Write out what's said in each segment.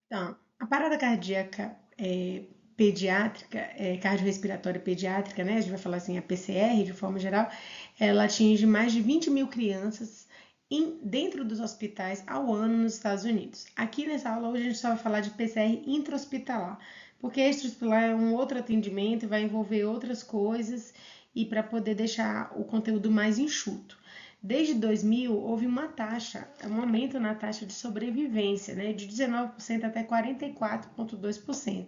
Então, a parada cardíaca pediátrica, cardiorrespiratória pediátrica, né? A gente vai falar assim, a PCR de forma geral, ela atinge mais de 20 mil crianças dentro dos hospitais ao ano nos Estados Unidos. Aqui nessa aula hoje a gente só vai falar de PCR intra-hospitalar, porque extra-hospitalar é um outro atendimento, vai envolver outras coisas e para poder deixar o conteúdo mais enxuto. Desde 2000, houve um aumento na taxa de sobrevivência, né, de 19% até 44,2%.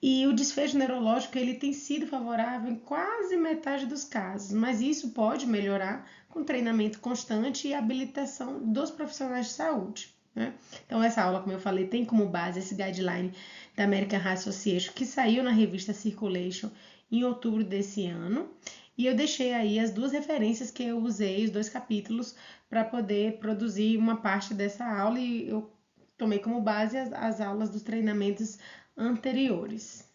E o desfecho neurológico ele tem sido favorável em quase metade dos casos, mas isso pode melhorar com treinamento constante e habilitação dos profissionais de saúde. Né? Então, essa aula, como eu falei, tem como base esse guideline da American Heart Association, que saiu na revista Circulation em outubro desse ano. E eu deixei aí as duas referências que eu usei, os dois capítulos, para poder produzir uma parte dessa aula e eu tomei como base as aulas dos treinamentos anteriores.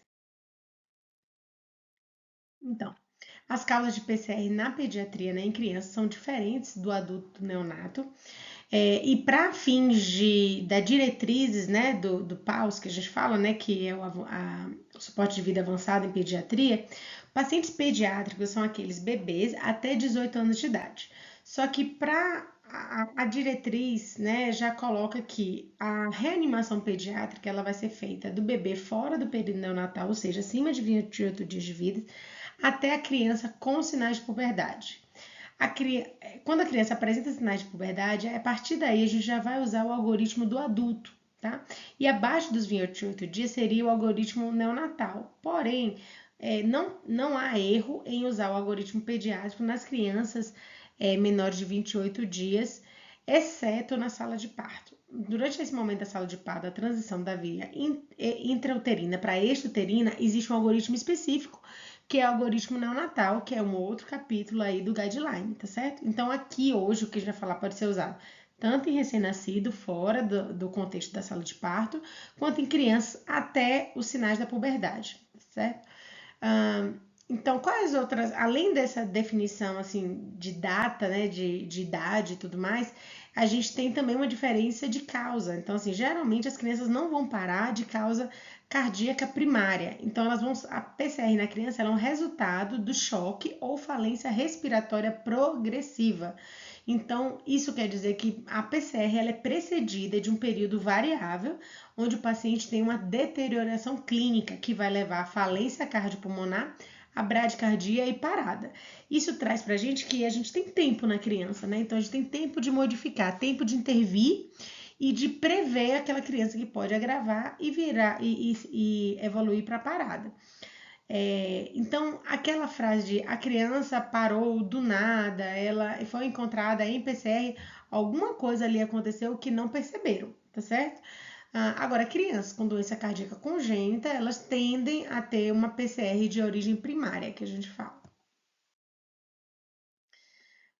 Então, as causas de PCR na pediatria, né, em crianças, são diferentes do adulto neonato. E para fins da diretrizes, né, do PAUS, que a gente fala, né, que é o suporte de vida avançado em pediatria, pacientes pediátricos são aqueles bebês até 18 anos de idade. Só que para a diretriz, né, já coloca que a reanimação pediátrica ela vai ser feita do bebê fora do período neonatal, ou seja, acima de 28 dias de vida, até a criança com sinais de puberdade. Quando a criança apresenta sinais de puberdade, a partir daí a gente já vai usar o algoritmo do adulto, tá? E abaixo dos 28 dias seria o algoritmo neonatal. Porém, não há erro em usar o algoritmo pediátrico nas crianças menores de 28 dias, exceto na sala de parto. Durante esse momento da sala de parto, a transição da via intrauterina para extrauterina, existe um algoritmo específico que é o algoritmo neonatal, que é um outro capítulo aí do guideline, tá certo? Então aqui hoje o que a gente vai falar pode ser usado tanto em recém-nascido, fora do contexto da sala de parto, quanto em crianças até os sinais da puberdade, certo? Então, quais outras, além dessa definição assim de data, né, de idade e tudo mais, a gente tem também uma diferença de causa. Então, assim, geralmente as crianças não vão parar de causa cardíaca primária. Então, a PCR na criança é um resultado do choque ou falência respiratória progressiva. Então, isso quer dizer que a PCR ela é precedida de um período variável, onde o paciente tem uma deterioração clínica que vai levar à falência cardiopulmonar, a bradicardia e parada. Isso traz para a gente que a gente tem tempo na criança, né? Então a gente tem tempo de modificar, tempo de intervir e de prever aquela criança que pode agravar e virar e evoluir para parada. Então, aquela frase de a criança parou do nada, ela foi encontrada em PCR, alguma coisa ali aconteceu que não perceberam, tá certo? Agora, crianças com doença cardíaca congênita, elas tendem a ter uma PCR de origem primária, que a gente fala.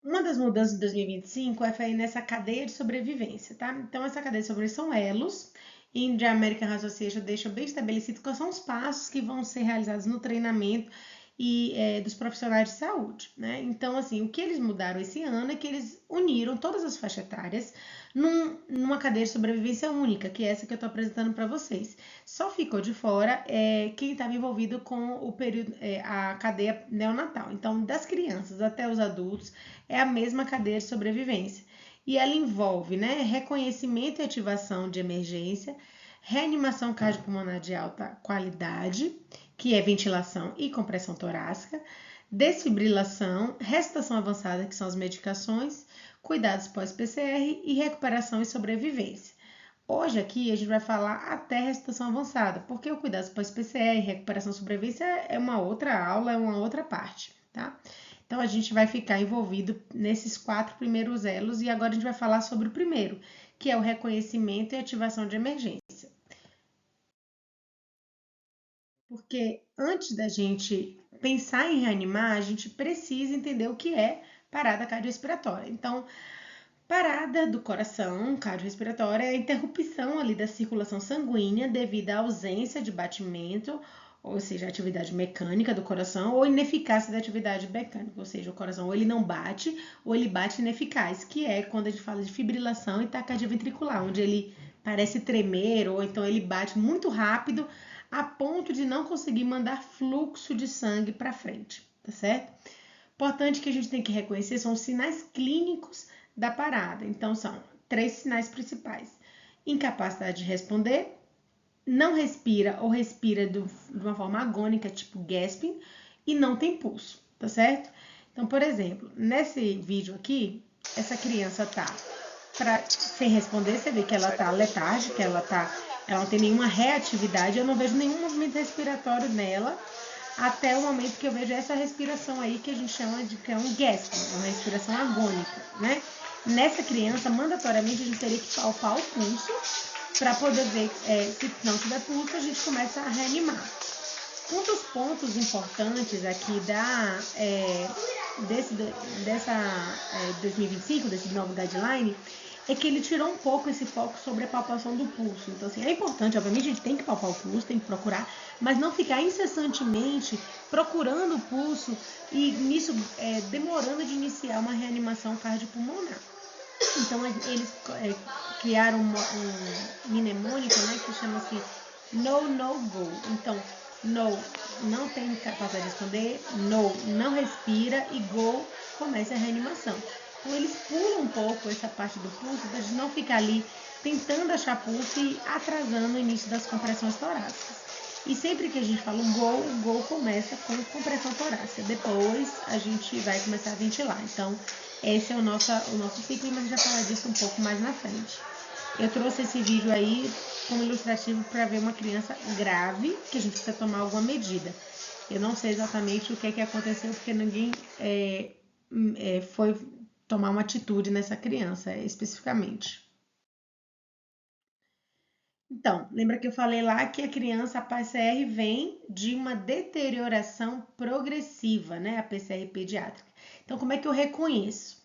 Uma das mudanças de 2025 foi nessa cadeia de sobrevivência, tá? Então, essa cadeia de sobrevivência são elos, e a American Heart Association deixa bem estabelecido quais são os passos que vão ser realizados no treinamento dos profissionais de saúde, né? Então, assim, o que eles mudaram esse ano é que eles uniram todas as faixas etárias numa cadeia de sobrevivência única, que é essa que eu estou apresentando para vocês. Só ficou de fora quem estava envolvido com o período, a cadeia neonatal. Então, das crianças até os adultos, é a mesma cadeia de sobrevivência. E ela envolve, né, reconhecimento e ativação de emergência, reanimação cardiopulmonar de alta qualidade, que é ventilação e compressão torácica, desfibrilação, ressuscitação avançada, que são as medicações, cuidados pós-PCR e recuperação e sobrevivência. Hoje aqui a gente vai falar até ressuscitação avançada, porque o cuidados pós-PCR e recuperação e sobrevivência é uma outra aula, é uma outra parte, tá? Então a gente vai ficar envolvido nesses 4 primeiros elos e agora a gente vai falar sobre o primeiro, que é o reconhecimento e ativação de emergência. Porque antes da gente pensar em reanimar, a gente precisa entender o que é parada cardiorrespiratória. Então, parada do coração cardiorrespiratória é a interrupção ali da circulação sanguínea devido à ausência de batimento, ou seja, atividade mecânica do coração, ou ineficácia da atividade mecânica, ou seja, o coração ou ele não bate, ou ele bate ineficaz, que é quando a gente fala de fibrilação e taquicardia ventricular, onde ele parece tremer, ou então ele bate muito rápido a ponto de não conseguir mandar fluxo de sangue para frente, tá certo? Importante que a gente tem que reconhecer são os sinais clínicos da parada. Então, são 3 sinais principais: incapacidade de responder, não respira ou respira de uma forma agônica, tipo gasping, e não tem pulso, tá certo? Então, por exemplo, nesse vídeo aqui, essa criança tá sem responder, você vê que ela tá letárgica, ela não tem nenhuma reatividade, eu não vejo nenhum movimento respiratório nela, até o momento que eu vejo essa respiração aí que a gente chama de que é um gasping, uma respiração agônica, né? Nessa criança, mandatoriamente, a gente teria que palpar o pulso para poder ver, se não tiver pulso, a gente começa a reanimar. Um dos pontos importantes aqui dessa 2025, desse novo guideline, é que ele tirou um pouco esse foco sobre a palpação do pulso. Então, assim, é importante, obviamente, a gente tem que palpar o pulso, tem que procurar, mas não ficar incessantemente procurando o pulso e nisso demorando de iniciar uma reanimação cardiopulmonar. Então, eles criaram um mnemônico, né, que chama-se No, No, Go. Então, No, não tem capacidade de responder, No, não respira e Go, começa a reanimação. Então, eles pulam um pouco essa parte do pulso para a gente não ficar ali tentando achar pulso e atrasando o início das compressões torácicas. E sempre que a gente fala o Go começa com compressão torácica. Depois a gente vai começar a ventilar. Então, esse é o nosso ciclo, mas a gente vai falar disso um pouco mais na frente. Eu trouxe esse vídeo aí como ilustrativo para ver uma criança grave que a gente precisa tomar alguma medida. Eu não sei exatamente o que é que aconteceu, porque ninguém foi tomar uma atitude nessa criança especificamente. Então, lembra que eu falei lá que a criança, a PCR, vem de uma deterioração progressiva, né? A PCR pediátrica. Então, como é que eu reconheço?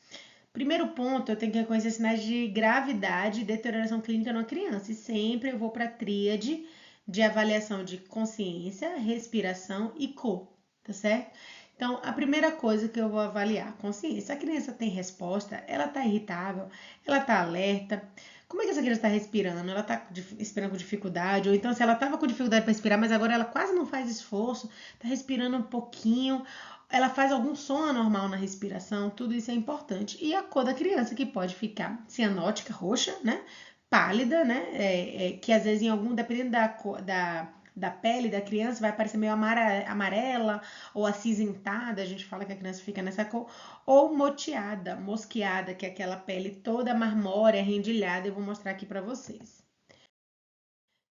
Primeiro ponto, eu tenho que reconhecer sinais de gravidade e deterioração clínica numa criança. E sempre eu vou para a tríade de avaliação de consciência, respiração e cor, tá certo? Então, a primeira coisa que eu vou avaliar, consciência. A criança tem resposta, ela tá irritável, ela tá alerta. Como é que essa criança está respirando? Ela está respirando com dificuldade? Ou então, se ela estava com dificuldade para respirar, mas agora ela quase não faz esforço, está respirando um pouquinho, ela faz algum som anormal na respiração, tudo isso é importante. E a cor da criança, que pode ficar cianótica, roxa, né? Pálida, né? Que às vezes em algum, dependendo da pele da criança, vai parecer meio amarela ou acinzentada, a gente fala que a criança fica nessa cor, ou moteada, mosqueada, que é aquela pele toda marmórea, rendilhada, eu vou mostrar aqui para vocês.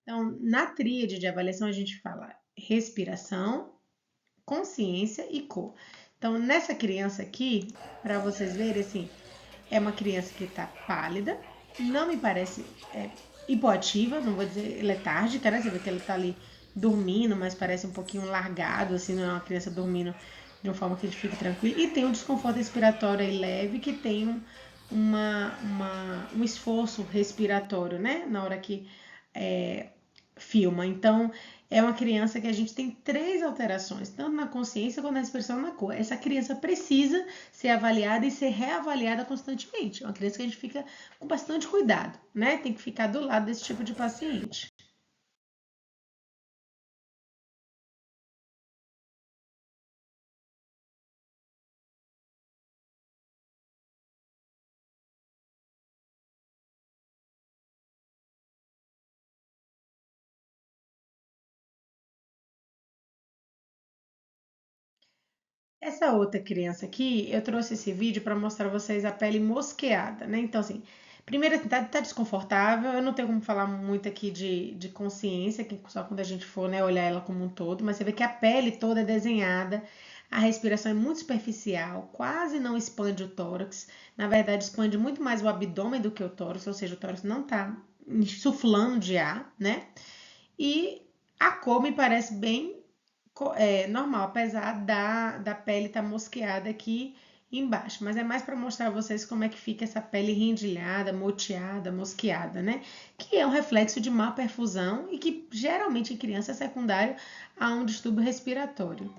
Então, na tríade de avaliação, a gente fala respiração, consciência e cor. Então, nessa criança aqui, para vocês verem, assim, é uma criança que está pálida, não me parece hipoativa, não vou dizer letárgica, né? Você vê que ela está ali dormindo, mas parece um pouquinho largado, assim, não é uma criança dormindo de uma forma que a gente fique tranquilo. E tem um desconforto respiratório aí leve, que tem um esforço respiratório, né? Na hora que filma. Então, é uma criança que a gente tem 3 alterações, tanto na consciência quanto na expressão na cor. Essa criança precisa ser avaliada e ser reavaliada constantemente. É uma criança que a gente fica com bastante cuidado, né? Tem que ficar do lado desse tipo de paciente. Essa outra criança aqui, eu trouxe esse vídeo para mostrar a vocês a pele mosqueada, né? Então, assim, primeiro, assim, tá desconfortável, eu não tenho como falar muito aqui de consciência, que só quando a gente for, né, olhar ela como um todo, mas você vê que a pele toda é desenhada, a respiração é muito superficial, quase não expande o tórax, na verdade, expande muito mais o abdômen do que o tórax, ou seja, o tórax não tá insuflando de ar, né? E a cor me parece bem normal, apesar da pele estar mosqueada aqui embaixo. Mas é mais para mostrar a vocês como é que fica essa pele rendilhada, moteada, mosqueada, né? Que é um reflexo de má perfusão e que geralmente em criança é secundário a um distúrbio respiratório.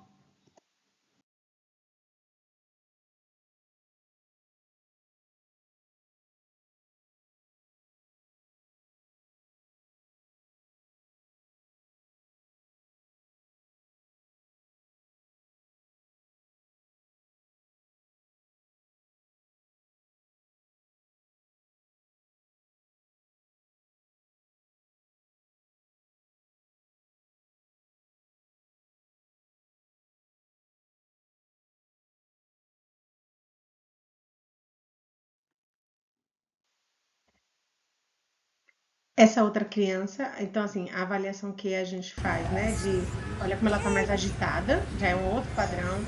essa outra criança, então assim, a avaliação que a gente faz, né, de olha como ela tá mais agitada, já é um outro padrão,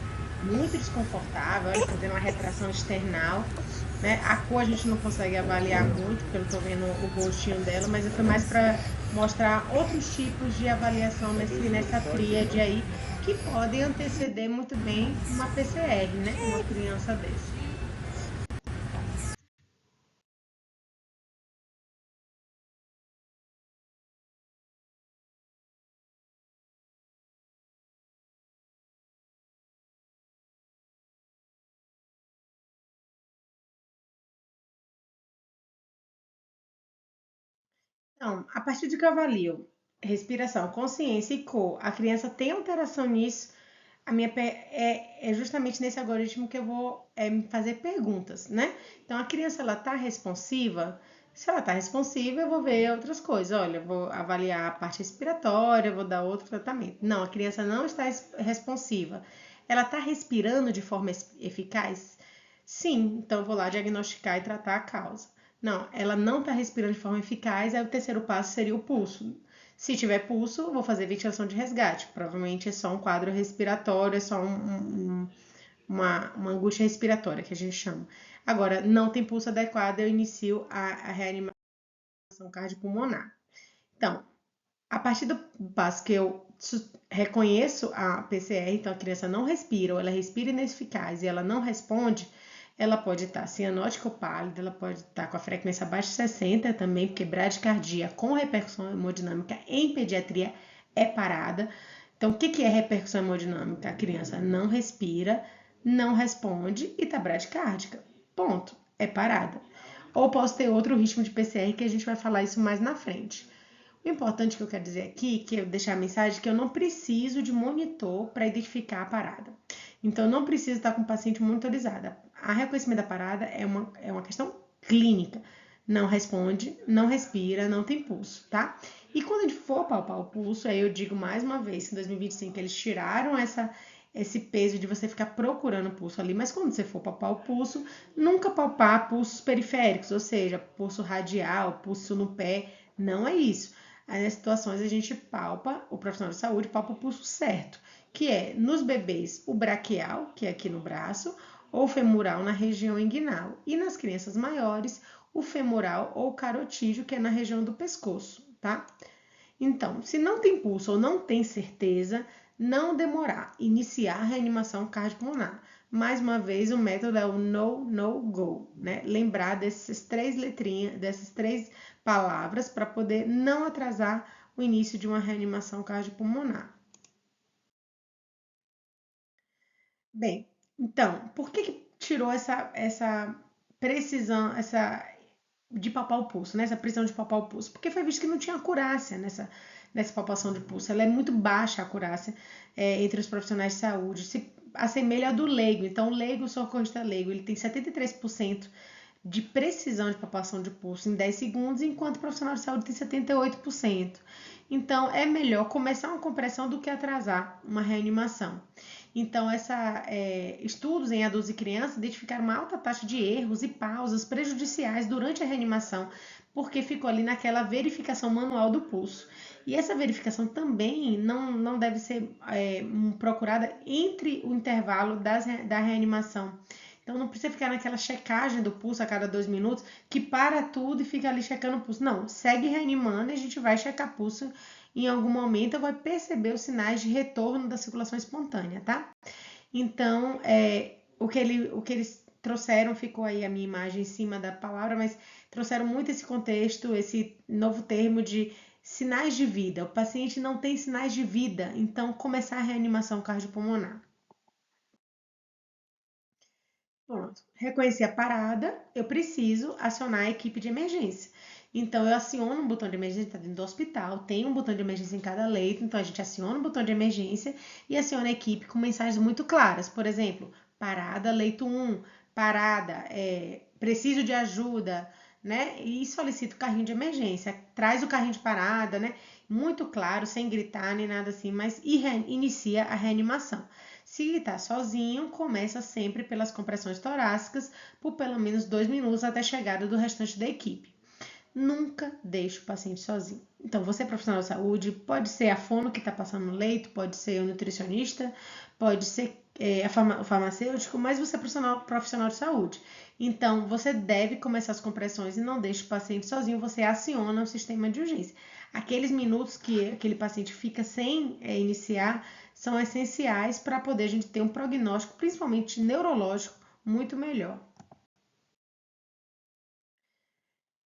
muito desconfortável, olha, fazendo uma retração external, né? A cor a gente não consegue avaliar muito, porque eu não tô vendo o rostinho dela, mas foi mais para mostrar outros tipos de avaliação nessa tríade aí, que podem anteceder muito bem uma PCR, né? Uma criança dessa. Então, a partir de que eu avalio respiração, consciência e cor, a criança tem alteração nisso, é justamente nesse algoritmo que eu vou me fazer perguntas, né? Então, a criança, ela tá responsiva? Se ela tá responsiva, eu vou ver outras coisas. Olha, eu vou avaliar a parte respiratória, eu vou dar outro tratamento. Não, a criança não está responsiva. Ela tá respirando de forma eficaz? Sim, então eu vou lá diagnosticar e tratar a causa. Não, ela não está respirando de forma eficaz, aí o terceiro passo seria o pulso. Se tiver pulso, vou fazer ventilação de resgate. Provavelmente é só um quadro respiratório, é só uma angústia respiratória que a gente chama. Agora, não tem pulso adequado, eu inicio a reanimação cardiopulmonar. Então, a partir do passo que eu reconheço a PCR, então a criança não respira, ou ela respira ineficaz e ela não responde, ela pode estar cianótica ou pálida, ela pode estar com a frequência abaixo de 60 também, porque bradicardia com repercussão hemodinâmica em pediatria é parada. Então, o que é repercussão hemodinâmica? A criança não respira, não responde e está bradicárdica. Ponto. É parada. Ou posso ter outro ritmo de PCR que a gente vai falar isso mais na frente. O importante que eu quero dizer aqui, que eu deixar a mensagem, que eu não preciso de monitor para identificar a parada. Então, eu não preciso estar com o paciente monitorizada. A reconhecimento da parada é uma questão clínica. Não responde, não respira, não tem pulso, tá? E quando a gente for palpar o pulso, aí eu digo mais uma vez que em 2025 eles tiraram esse peso de você ficar procurando o pulso ali, mas quando você for palpar o pulso, nunca palpar pulsos periféricos, ou seja, pulso radial, pulso no pé, não é isso. Aí, nas situações, a gente palpa, o profissional de saúde palpa o pulso certo, que é nos bebês o braquial, que é aqui no braço, ou femoral na região inguinal, e nas crianças maiores, o femoral ou carotídeo, que é na região do pescoço, tá? Então, se não tem pulso ou não tem certeza, não demorar, iniciar a reanimação cardiopulmonar. Mais uma vez, o método é o no, no, go, né? Lembrar dessas três letrinhas, dessas três palavras para poder não atrasar o início de uma reanimação cardiopulmonar. Bem, então, por que tirou essa precisão, essa de palpar o pulso, né? Essa precisão de palpar o pulso? Porque foi visto que não tinha acurácia nessa palpação de pulso. Ela é muito baixa a acurácia entre os profissionais de saúde. Se assemelha à do leigo. Então, o leigo, o socorrista leigo, ele tem 73% de precisão de palpação de pulso em 10 segundos, enquanto o profissional de saúde tem 78%. Então, é melhor começar uma compressão do que atrasar uma reanimação. Então, estudos em adultos e crianças identificaram uma alta taxa de erros e pausas prejudiciais durante a reanimação, porque ficou ali naquela verificação manual do pulso. E essa verificação também não deve ser procurada entre o intervalo da reanimação. Então não precisa ficar naquela checagem do pulso a cada 2 minutos, que para tudo e fica ali checando o pulso. Não, segue reanimando e a gente vai checar pulso em algum momento, vai perceber os sinais de retorno da circulação espontânea, tá? Então, o que eles trouxeram, ficou aí a minha imagem em cima da palavra, mas trouxeram muito esse contexto, esse novo termo de sinais de vida. O paciente não tem sinais de vida, então começar a reanimação cardiopulmonar. Pronto. Reconheci a parada, eu preciso acionar a equipe de emergência. Então, eu aciono um botão de emergência, está dentro do hospital, tem um botão de emergência em cada leito, então a gente aciona o botão de emergência e aciona a equipe com mensagens muito claras. Por exemplo, parada, leito 1, parada, preciso de ajuda, né? E solicita o carrinho de emergência, traz o carrinho de parada, né? Muito claro, sem gritar nem nada assim, mas inicia a reanimação. Se está sozinho, começa sempre pelas compressões torácicas por pelo menos 2 minutos até a chegada do restante da equipe. Nunca deixe o paciente sozinho. Então, você é profissional de saúde, pode ser a fono que está passando no leito, pode ser o nutricionista, pode ser o farmacêutico, mas você é profissional de saúde. Então, você deve começar as compressões e não deixe o paciente sozinho, você aciona o sistema de urgência. Aqueles minutos que aquele paciente fica sem iniciar são essenciais para poder a gente ter um prognóstico, principalmente neurológico, muito melhor.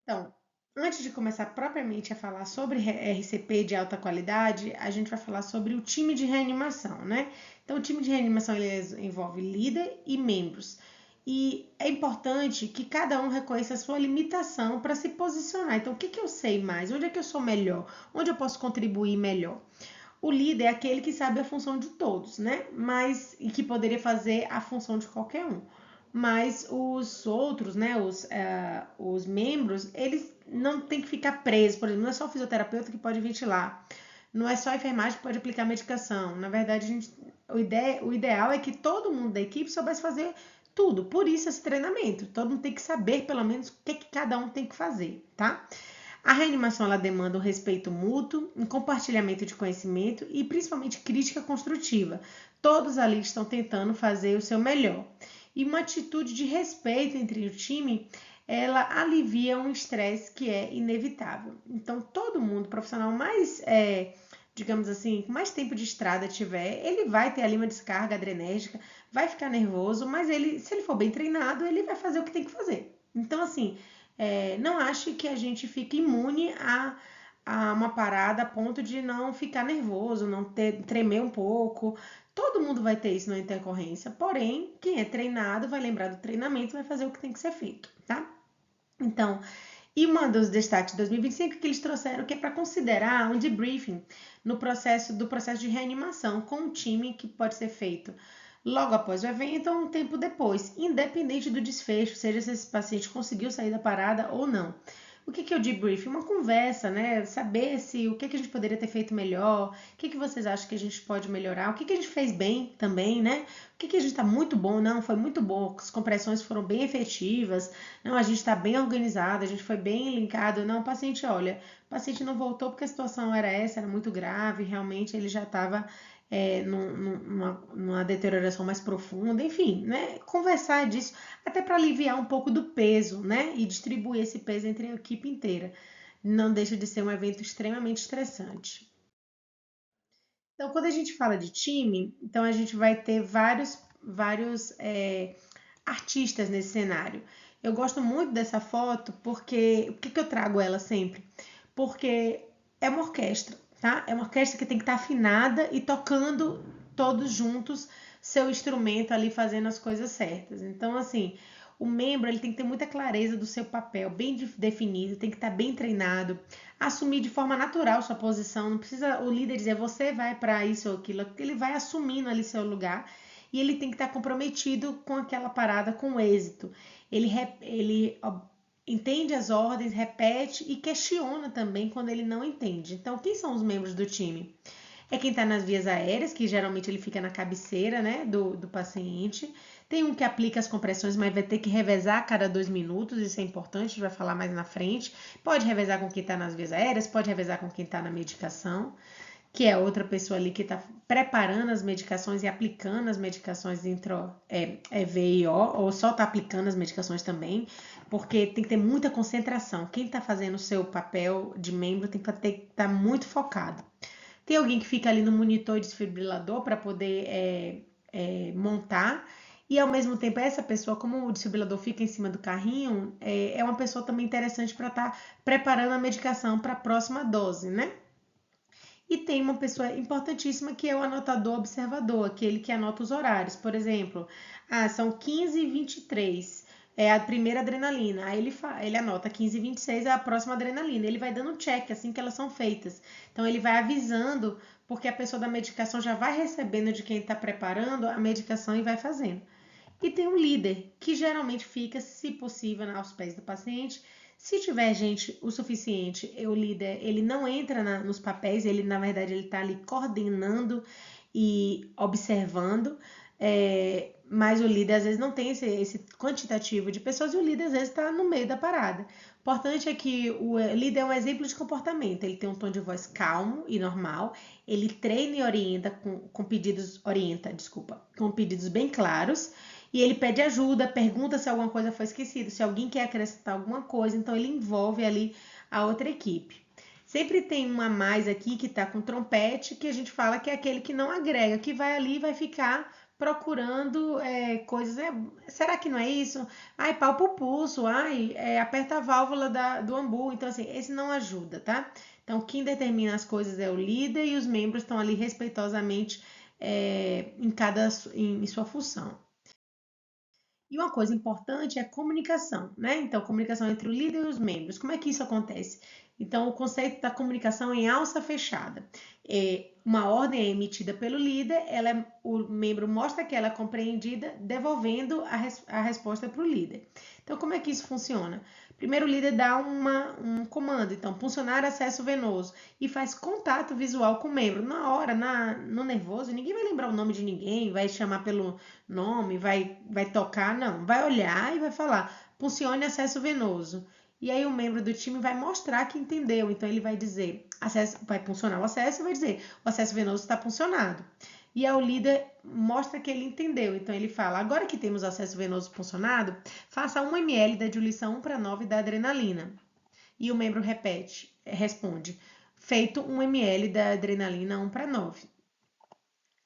Então, antes de começar propriamente a falar sobre RCP de alta qualidade, a gente vai falar sobre o time de reanimação, né? Então, o time de reanimação ele envolve líder e membros. E é importante que cada um reconheça a sua limitação para se posicionar. Então, o que eu sei mais? Onde é que eu sou melhor? Onde eu posso contribuir melhor? O líder é aquele que sabe a função de todos, né? Mas e que poderia fazer a função de qualquer um. Mas os outros, né? Os membros, eles não tem que ficar presos. Por exemplo, não é só o fisioterapeuta que pode ventilar. Não é só a enfermagem que pode aplicar medicação. Na verdade, o ideal é que todo mundo da equipe soubesse fazer tudo. Por isso esse treinamento. Todo mundo tem que saber, pelo menos, o que cada um tem que fazer, tá? A reanimação ela demanda um respeito mútuo, um compartilhamento de conhecimento e principalmente crítica construtiva. Todos ali estão tentando fazer o seu melhor. E uma atitude de respeito entre o time, ela alivia um estresse que é inevitável. Então, todo mundo, profissional mais, digamos assim, com mais tempo de estrada tiver, ele vai ter ali uma descarga adrenérgica, vai ficar nervoso, mas se ele for bem treinado, ele vai fazer o que tem que fazer. Então, assim, não ache que a gente fica imune a uma parada a ponto de não ficar nervoso, não tremer um pouco. Todo mundo vai ter isso na intercorrência, porém, quem é treinado vai lembrar do treinamento e vai fazer o que tem que ser feito, tá? Então, e um dos destaques de 2025 que eles trouxeram que é para considerar um debriefing do processo de reanimação com um time que pode ser feito logo após o evento ou um tempo depois, independente do desfecho, seja se esse paciente conseguiu sair da parada ou não. O que é o debrief? Uma conversa, né? Saber o que a gente poderia ter feito melhor, o que vocês acham que a gente pode melhorar, o que a gente fez bem também, né? O que a gente está muito bom, não, foi muito bom, as compressões foram bem efetivas, não, a gente está bem organizado, a gente foi bem linkado, não, o paciente, olha, o paciente não voltou porque a situação era essa, era muito grave, realmente ele já estava numa deterioração mais profunda, enfim, né? Conversar disso até para aliviar um pouco do peso, né? E distribuir esse peso entre a equipe inteira. Não deixa de ser um evento extremamente estressante. Então, quando a gente fala de time, então a gente vai ter vários artistas nesse cenário. Eu gosto muito dessa foto porque, por que eu trago ela sempre? Porque é uma orquestra, tá? É uma orquestra que tem que estar afinada e tocando todos juntos seu instrumento ali, fazendo as coisas certas. Então, assim, o membro ele tem que ter muita clareza do seu papel, bem definido, tem que estar bem treinado, assumir de forma natural sua posição, não precisa o líder dizer você vai para isso ou aquilo, ele vai assumindo ali seu lugar e ele tem que estar comprometido com aquela parada, com o êxito. Ele entende as ordens, repete e questiona também quando ele não entende. Então, quem são os membros do time? É quem está nas vias aéreas, que geralmente ele fica na cabeceira, né, do paciente. Tem um que aplica as compressões, mas vai ter que revezar a cada 2 minutos, isso é importante, a gente vai falar mais na frente. Pode revezar com quem está nas vias aéreas, pode revezar com quem está na medicação, que é outra pessoa ali que está preparando as medicações e aplicando as medicações VIO, ou só está aplicando as medicações também, porque tem que ter muita concentração. Quem está fazendo o seu papel de membro tem que estar muito focado. Tem alguém que fica ali no monitor desfibrilador para poder montar. E ao mesmo tempo, essa pessoa, como o desfibrilador fica em cima do carrinho, é uma pessoa também interessante para estar preparando a medicação para a próxima dose, né? E tem uma pessoa importantíssima que é o anotador observador, aquele que anota os horários. Por exemplo, são 15h23, é a primeira adrenalina. Aí ele anota 15h26 é a próxima adrenalina. Ele vai dando um check assim que elas são feitas. Então ele vai avisando, porque a pessoa da medicação já vai recebendo de quem está preparando a medicação e vai fazendo. E tem um líder, que geralmente fica, se possível, aos pés do paciente. Se tiver gente o suficiente, o líder, ele não entra nos papéis, ele, na verdade, ele está ali coordenando e observando, mas o líder, às vezes, não tem esse quantitativo de pessoas e o líder, às vezes, está no meio da parada. Importante é que o líder é um exemplo de comportamento. Ele tem um tom de voz calmo e normal. Ele treina e orienta com pedidos bem claros. E ele pede ajuda, pergunta se alguma coisa foi esquecida, se alguém quer acrescentar alguma coisa. Então ele envolve ali a outra equipe. Sempre tem um a mais aqui que tá com trompete, que a gente fala que é aquele que não agrega, que vai ali e vai ficar procurando coisas. Será que não é isso? Ai, palpa o pulso, ai, aperta a válvula do ambu. Então, assim, esse não ajuda, tá? Então, quem determina as coisas é o líder e os membros estão ali respeitosamente em sua função. E uma coisa importante é a comunicação, né? Então, comunicação entre o líder e os membros. Como é que isso acontece? Então, o conceito da comunicação em alça fechada. Uma ordem é emitida pelo líder, o membro mostra que ela é compreendida, devolvendo a resposta para o líder. Então, como é que isso funciona? Primeiro, o líder dá um comando, então, funcionar acesso venoso, e faz contato visual com o membro. Na hora, no nervoso, ninguém vai lembrar o nome de ninguém, vai chamar pelo nome, vai tocar, não. Vai olhar e vai falar, funcione acesso venoso. E aí o membro do time vai mostrar que entendeu. Então ele vai dizer, vai funcionar o acesso e vai dizer, o acesso venoso está funcionado. E aí o líder mostra que ele entendeu. Então ele fala, agora que temos acesso venoso funcionado, faça 1 ml da diluição 1:9 da adrenalina. E o membro responde, feito 1 ml da adrenalina 1:9.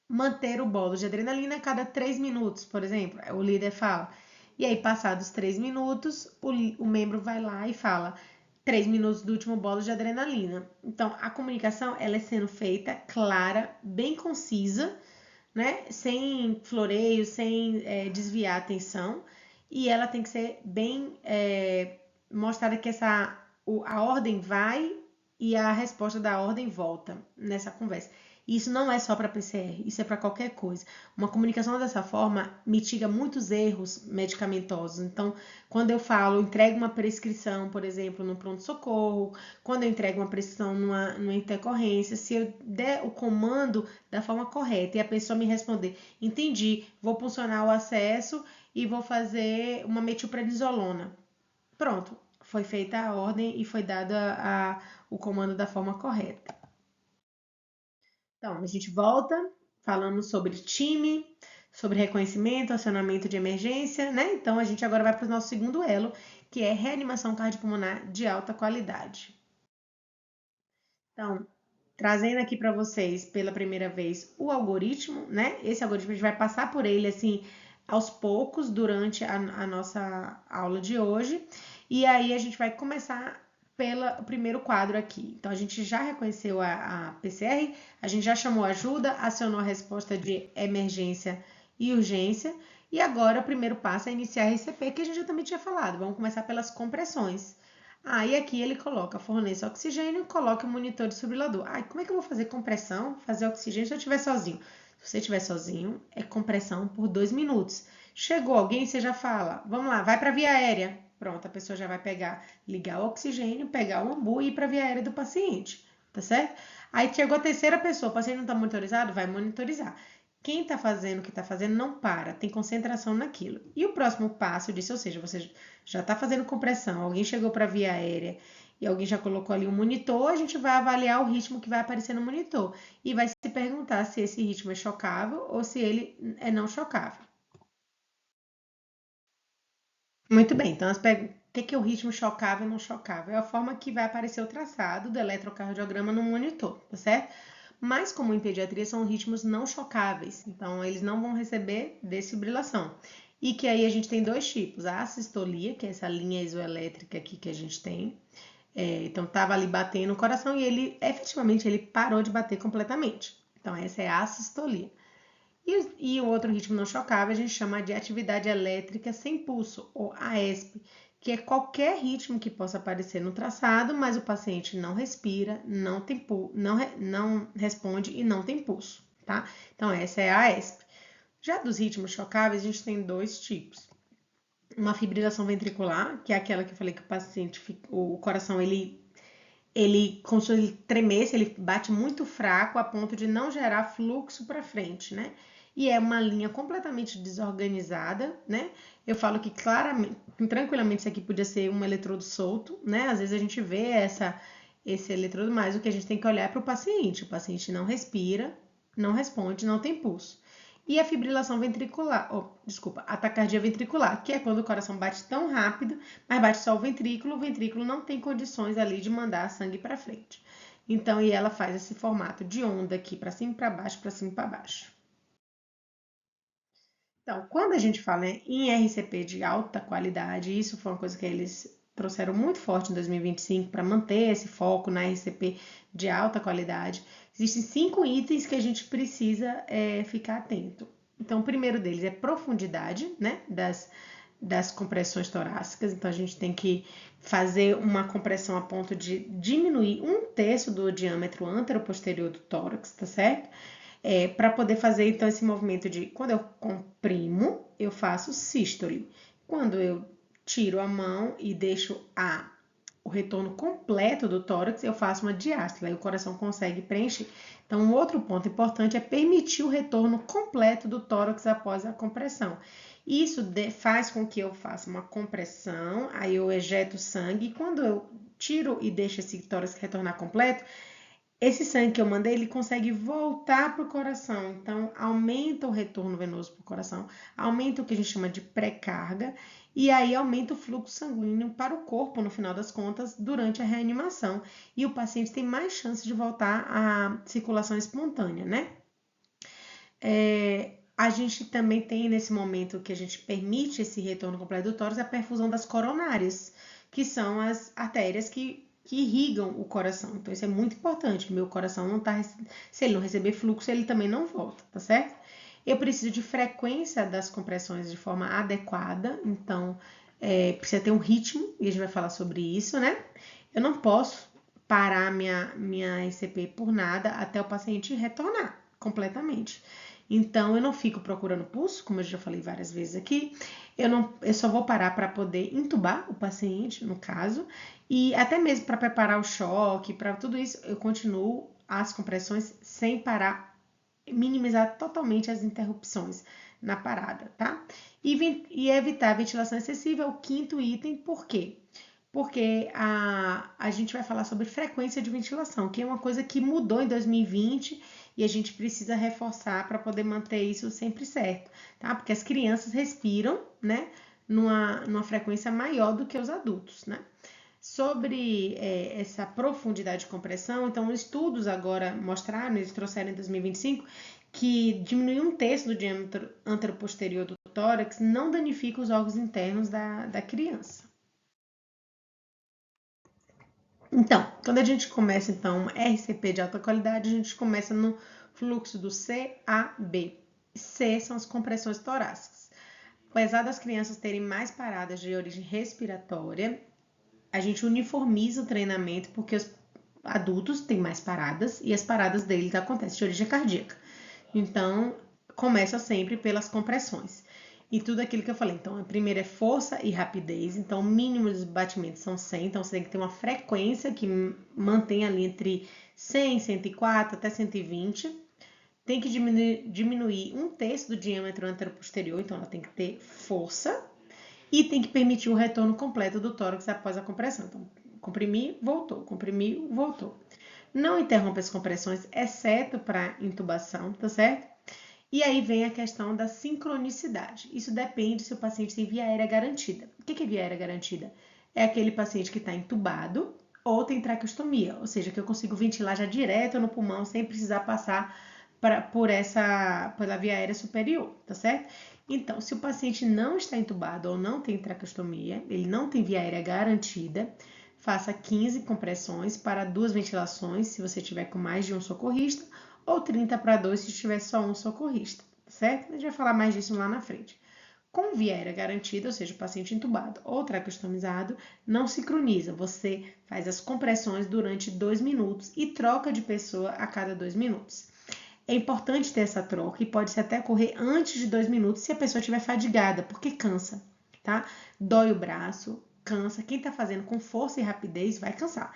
Manter o bolo de adrenalina a cada 3 minutos, por exemplo, o líder fala. E aí, passados 3 minutos, o membro vai lá e fala 3 minutos do último bolo de adrenalina. Então, a comunicação ela é sendo feita clara, bem concisa, né? Sem floreio, sem desviar a atenção. E ela tem que ser bem mostrada que a ordem vai e a resposta da ordem volta nessa conversa. Isso não é só para PCR, isso é para qualquer coisa. Uma comunicação dessa forma mitiga muitos erros medicamentosos. Então, quando eu entrego uma prescrição, por exemplo, no pronto-socorro, quando eu entrego uma prescrição numa intercorrência, se eu der o comando da forma correta e a pessoa me responder, entendi, vou puncionar o acesso e vou fazer uma metilprednisolona. Pronto, foi feita a ordem e foi dado o comando da forma correta. Então, a gente volta, falamos sobre time, sobre reconhecimento, acionamento de emergência, né? Então, a gente agora vai para o nosso segundo elo, que é reanimação cardiopulmonar de alta qualidade. Então, trazendo aqui para vocês pela primeira vez o algoritmo, né? Esse algoritmo a gente vai passar por ele assim aos poucos durante a nossa aula de hoje. E aí a gente vai começar pelo primeiro quadro aqui. Então a gente já reconheceu a PCR, a gente já chamou ajuda, acionou a resposta de emergência e urgência. E agora o primeiro passo é iniciar a RCP, que a gente já também tinha falado. Vamos começar pelas compressões. Aí aqui ele coloca, forneça oxigênio, coloca o monitor desfibrilador. Ai, como é que eu vou fazer compressão, fazer oxigênio se eu estiver sozinho? Se você estiver sozinho, é compressão por 2 minutos. Chegou alguém, você já fala, vamos lá, vai para a via aérea. Pronto, a pessoa já vai ligar o oxigênio, pegar o ambu e ir para a via aérea do paciente, tá certo? Aí chegou a terceira pessoa, o paciente não está monitorizado, vai monitorizar. Quem está fazendo o que está fazendo não para, tem concentração naquilo. E o próximo passo disso, ou seja, você já está fazendo compressão, alguém chegou para a via aérea e alguém já colocou ali um monitor, a gente vai avaliar o ritmo que vai aparecer no monitor e vai se perguntar se esse ritmo é chocável ou se ele é não chocável. Muito bem, então o que é o ritmo chocável e não chocável? É a forma que vai aparecer o traçado do eletrocardiograma no monitor, tá certo? Mas como em pediatria são ritmos não chocáveis, então eles não vão receber desfibrilação. E que aí a gente tem dois tipos, a assistolia, que é essa linha isoelétrica aqui que a gente tem. Então estava ali batendo o coração e ele efetivamente ele parou de bater completamente. Então essa é a assistolia. E o outro ritmo não chocável a gente chama de atividade elétrica sem pulso, ou AESP, que é qualquer ritmo que possa aparecer no traçado, mas o paciente não respira, não responde e não tem pulso, tá? Então, essa é a AESP. Já dos ritmos chocáveis, a gente tem dois tipos. Uma fibrilação ventricular, que é aquela que eu falei que o paciente, o coração, como se ele tremesse, ele bate muito fraco a ponto de não gerar fluxo para frente, né? e é uma linha completamente desorganizada, né? Eu falo que claramente, tranquilamente isso aqui podia ser um eletrodo solto, né? Às vezes a gente vê esse eletrodo, mas o que a gente tem que olhar é para o paciente não respira, não responde, não tem pulso. E a fibrilação ventricular, a taquicardia ventricular, que é quando o coração bate tão rápido, mas bate só o ventrículo não tem condições ali de mandar sangue para frente. Então, e ela faz esse formato de onda aqui para cima e para baixo, para cima e para baixo. Então, quando a gente fala em RCP de alta qualidade, isso foi uma coisa que eles trouxeram muito forte em 2025 para manter esse foco na RCP de alta qualidade. Existem 5 itens que a gente precisa ficar atento. Então, o primeiro deles é profundidade, né, das compressões torácicas. Então, a gente tem que fazer uma compressão a ponto de diminuir 1/3 do diâmetro anteroposterior do tórax, tá certo? Para poder fazer então esse movimento de quando eu comprimo, eu faço sístole. Quando eu tiro a mão e deixo o retorno completo do tórax, eu faço uma diástole, aí o coração consegue preencher. Então, um outro ponto importante é permitir o retorno completo do tórax após a compressão. Isso faz com que eu faça uma compressão, aí eu ejeto sangue, e quando eu tiro e deixo esse tórax retornar completo, esse sangue que eu mandei, ele consegue voltar para o coração, então aumenta o retorno venoso para o coração, aumenta o que a gente chama de pré-carga, e aí aumenta o fluxo sanguíneo para o corpo, no final das contas, durante a reanimação. E o paciente tem mais chance de voltar à circulação espontânea, né? A gente também tem, nesse momento que a gente permite esse retorno completo do tórax, a perfusão das coronárias, que são as artérias que irrigam o coração. Então, isso é muito importante. Meu coração não tá. Se ele não receber fluxo, ele também não volta, tá certo? Eu preciso de frequência das compressões de forma adequada, então precisa ter um ritmo, e a gente vai falar sobre isso, né? Eu não posso parar minha ECP por nada até o paciente retornar completamente. Então, eu não fico procurando pulso, como eu já falei várias vezes aqui. Eu só vou parar para poder intubar o paciente, no caso, e até mesmo para preparar o choque, para tudo isso, eu continuo as compressões sem parar, minimizar totalmente as interrupções na parada, tá? E evitar a ventilação excessiva é o 5º item, por quê? Porque a gente vai falar sobre frequência de ventilação, que é uma coisa que mudou em 2020 e a gente precisa reforçar para poder manter isso sempre certo, tá? Porque as crianças respiram, né, numa frequência maior do que os adultos, né? Sobre essa profundidade de compressão, então estudos agora mostraram, eles trouxeram em 2025, que diminuir 1/3 do diâmetro anteroposterior do tórax não danifica os órgãos internos da criança. Então, quando a gente começa então RCP de alta qualidade, a gente começa no fluxo do C a B. C são as compressões torácicas. Apesar das crianças terem mais paradas de origem respiratória, a gente uniformiza o treinamento porque os adultos têm mais paradas e as paradas deles acontecem de origem cardíaca. Então, começa sempre pelas compressões. E tudo aquilo que eu falei. Então, a primeira é força e rapidez. Então, o mínimo dos batimentos são 100. Então, você tem que ter uma frequência que mantenha ali entre 100, 104 até 120. Tem que diminuir 1/3 do diâmetro anteroposterior. Então, ela tem que ter força. E tem que permitir o retorno completo do tórax após a compressão. Então, comprimiu, voltou. Não interrompe as compressões, exceto para intubação, tá certo? E aí vem a questão da sincronicidade. Isso depende se o paciente tem via aérea garantida. O que é via aérea garantida? É aquele paciente que está entubado ou tem traqueostomia, ou seja, que eu consigo ventilar já direto no pulmão sem precisar passar pela via aérea superior, tá certo? Então, se o paciente não está entubado ou não tem traqueostomia, ele não tem via aérea garantida, faça 15 compressões para 2 ventilações, se você tiver com mais de um socorrista, ou 30 para 2 se tiver só um socorrista, certo? A gente vai falar mais disso lá na frente. Com via aérea garantida, ou seja, o paciente entubado ou traqueostomizado, não sincroniza. Você faz as compressões durante 2 minutos e troca de pessoa a cada 2 minutos. É importante ter essa troca e pode-se até ocorrer antes de 2 minutos se a pessoa estiver fadigada, porque cansa, tá? Dói o braço, cansa. Quem tá fazendo com força e rapidez vai cansar.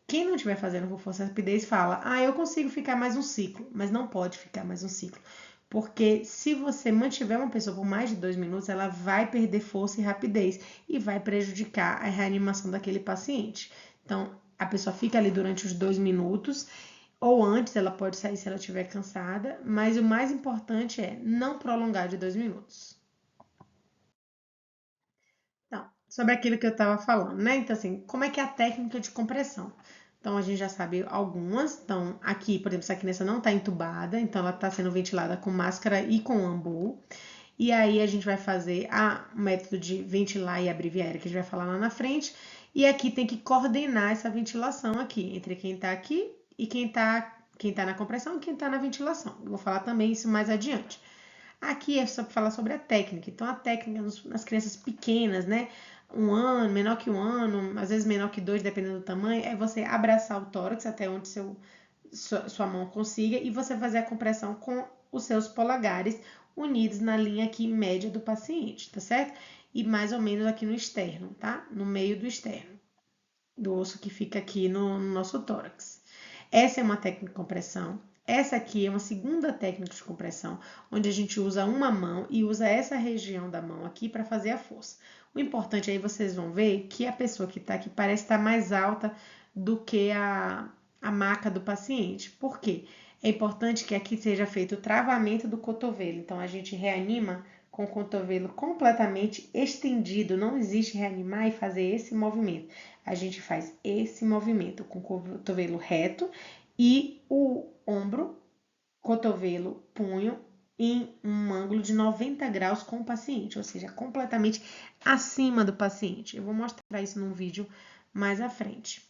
Quem não estiver fazendo com força e rapidez fala, eu consigo ficar mais um ciclo, mas não pode ficar mais um ciclo. Porque se você mantiver uma pessoa por mais de 2 minutos, ela vai perder força e rapidez e vai prejudicar a reanimação daquele paciente. Então, a pessoa fica ali durante os 2 minutos, ou antes, ela pode sair se ela estiver cansada, mas o mais importante é não prolongar de 2 minutos. Então, sobre aquilo que eu estava falando, né? Então, assim, como é que é a técnica de compressão? Então, a gente já sabe algumas. Então, aqui, por exemplo, essa criança não está entubada, então ela está sendo ventilada com máscara e com ambu. E aí, a gente vai fazer o método de ventilar e abreviar, que a gente vai falar lá na frente. E aqui tem que coordenar essa ventilação aqui, entre quem está aqui e quem tá na compressão e quem está na ventilação. Eu vou falar também isso mais adiante. Aqui é só para falar sobre a técnica. Então, a técnica nas crianças pequenas, né? 1 ano, menor que 1 ano, às vezes menor que 2, dependendo do tamanho, é você abraçar o tórax até onde sua mão consiga e você fazer a compressão com os seus polegares unidos na linha aqui média do paciente, tá certo? E mais ou menos aqui no externo, tá? No meio do externo, do osso que fica aqui no nosso tórax. Essa é uma técnica de compressão. Essa aqui é uma segunda técnica de compressão, onde a gente usa uma mão e usa essa região da mão aqui para fazer a força. O importante aí vocês vão ver que a pessoa que está aqui parece estar mais alta do que a maca do paciente. Por quê? É importante que aqui seja feito o travamento do cotovelo. Então, a gente reanima com o cotovelo completamente estendido. Não existe reanimar e fazer esse movimento. A gente faz esse movimento com o cotovelo reto e o ombro, cotovelo, punho em um ângulo de 90 graus com o paciente, ou seja, completamente acima do paciente. Eu vou mostrar isso num vídeo mais à frente.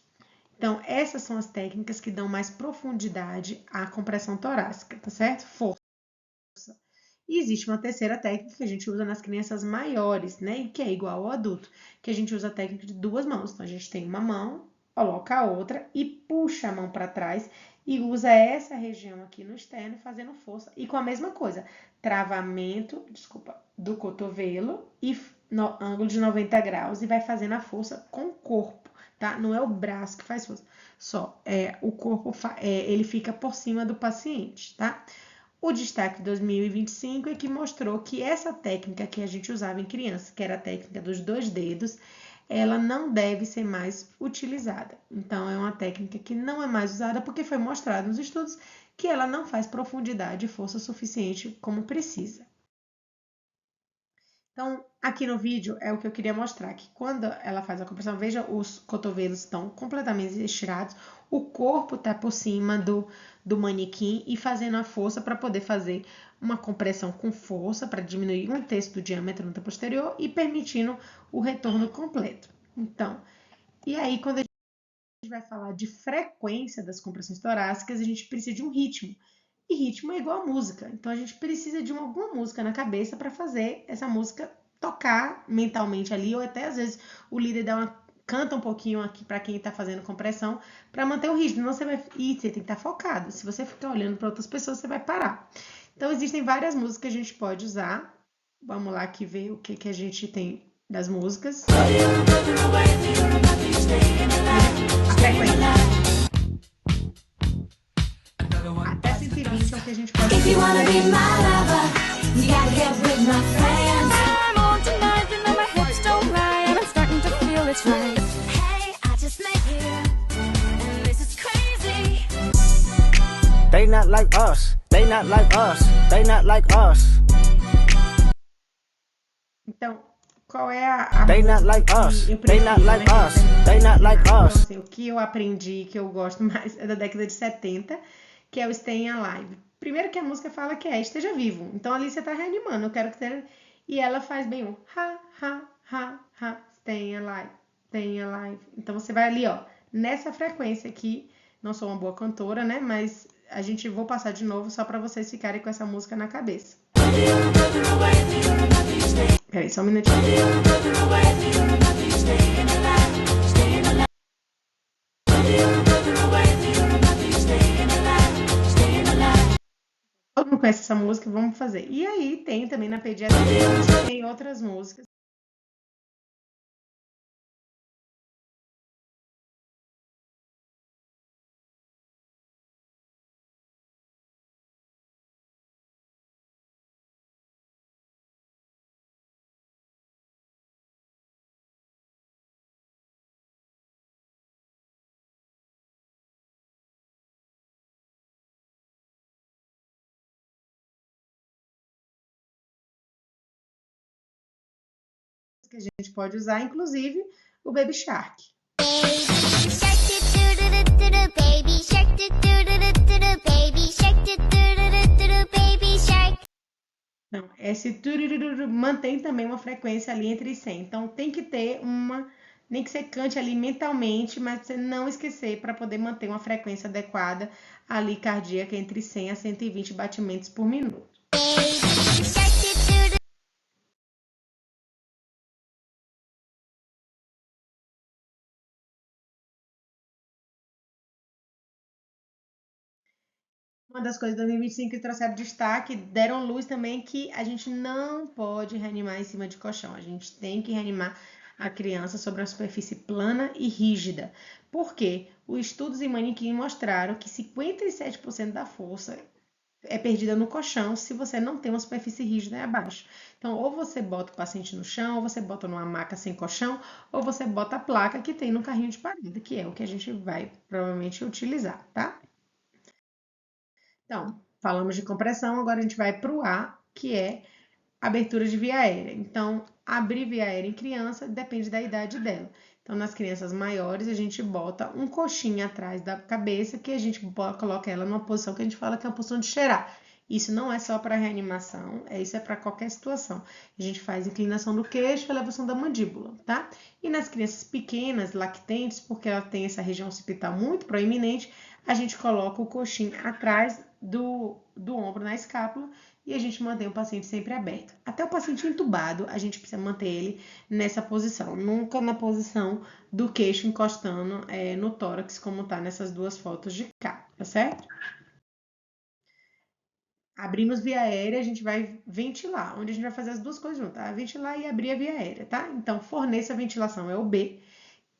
Então, essas são as técnicas que dão mais profundidade à compressão torácica, tá certo? Força. E existe uma terceira técnica que a gente usa nas crianças maiores, né? E que é igual ao adulto, que a gente usa a técnica de 2 mãos. Então, a gente tem uma mão, coloca a outra e puxa a mão para trás e usa essa região aqui no externo fazendo força. E com a mesma coisa, travamento, do cotovelo e no ângulo de 90 graus e vai fazendo a força com o corpo, tá? Não é o braço que faz força, só o corpo, ele fica por cima do paciente, tá? O destaque de 2025 é que mostrou que essa técnica que a gente usava em criança, que era a técnica dos 2 dedos, ela não deve ser mais utilizada. Então, é uma técnica que não é mais usada porque foi mostrado nos estudos que ela não faz profundidade e força suficiente como precisa. Então, aqui no vídeo é o que eu queria mostrar, que quando ela faz a compressão, veja, os cotovelos estão completamente estirados, o corpo está por cima do manequim e fazendo a força para poder fazer uma compressão com força, para diminuir 1/3 do diâmetro no posterior e permitindo o retorno completo. Então, e aí quando a gente vai falar de frequência das compressões torácicas, a gente precisa de um ritmo. E ritmo é igual a música. Então a gente precisa de alguma música na cabeça para fazer essa música tocar mentalmente ali, ou até às vezes o líder canta um pouquinho aqui para quem está fazendo compressão para manter o ritmo. Não você vai você tem que estar focado. Se você ficar olhando para outras pessoas, você vai parar. Então existem várias músicas que a gente pode usar. Vamos lá aqui ver o que a gente tem das músicas. A frequência. Até 120 é o que a gente pode If you usar. wanna be my lover, you gotta get with my friends. I'm on tonight, you know my hips don't lie, and I'm starting to feel it's right. Hey, I just met you, and this is crazy. They not like us, they not like us, they not like us. Então, qual é a They not música like que us, eu they prefiro, not like né? us, they not like Então, us. assim, o que eu aprendi, que eu gosto mais, é da década de 70, que é o Staying Alive. Primeiro que a música fala que esteja vivo. Então, ali você tá reanimando. Eu quero que você... E ela faz bem o ha, ha, ha, ha, staying alive, staying alive. Então, você vai ali, ó, nessa frequência aqui. Não sou uma boa cantora, né? Mas vou passar de novo só para vocês ficarem com essa música na cabeça. Peraí, só um minutinho. Todo mundo conhece essa música, vamos fazer. E aí tem também na pediatria, tem outras músicas. que a gente pode usar, inclusive o Baby Shark. Baby shark do baby shark do baby shark do baby shark. Então, esse turururu mantém também uma frequência ali entre 100. Então, tem que ter nem que você cante ali mentalmente, mas você não esquecer para poder manter uma frequência adequada ali cardíaca entre 100 a 120 batimentos por minuto. Baby shark do. Uma das coisas de 2025 que trouxeram destaque, deram luz também que a gente não pode reanimar em cima de colchão. A gente tem que reanimar a criança sobre uma superfície plana e rígida. Por quê? Os estudos em manequim mostraram que 57% da força é perdida no colchão se você não tem uma superfície rígida abaixo. Então, ou você bota o paciente no chão, ou você bota numa maca sem colchão, ou você bota a placa que tem no carrinho de parede, que é o que a gente vai provavelmente utilizar, tá? Então, falamos de compressão, agora a gente vai para o A, que é abertura de via aérea. Então, abrir via aérea em criança depende da idade dela. Então, nas crianças maiores, a gente bota um coxinha atrás da cabeça, que a gente coloca ela numa posição que a gente fala que é a posição de cheirar. Isso não é só para reanimação, isso é para qualquer situação. A gente faz inclinação do queixo e elevação da mandíbula, tá? E nas crianças pequenas, lactentes, porque ela tem essa região occipital muito proeminente, a gente coloca o coxinho atrás do ombro na escápula e a gente mantém o paciente sempre aberto. Até o paciente entubado, a gente precisa manter ele nessa posição, nunca na posição do queixo encostando no tórax, como tá nessas duas fotos de cá, tá certo? Abrimos via aérea, a gente vai ventilar, onde a gente vai fazer as duas coisas juntas, tá? Ventilar e abrir a via aérea, tá? Então, forneça a ventilação é o B.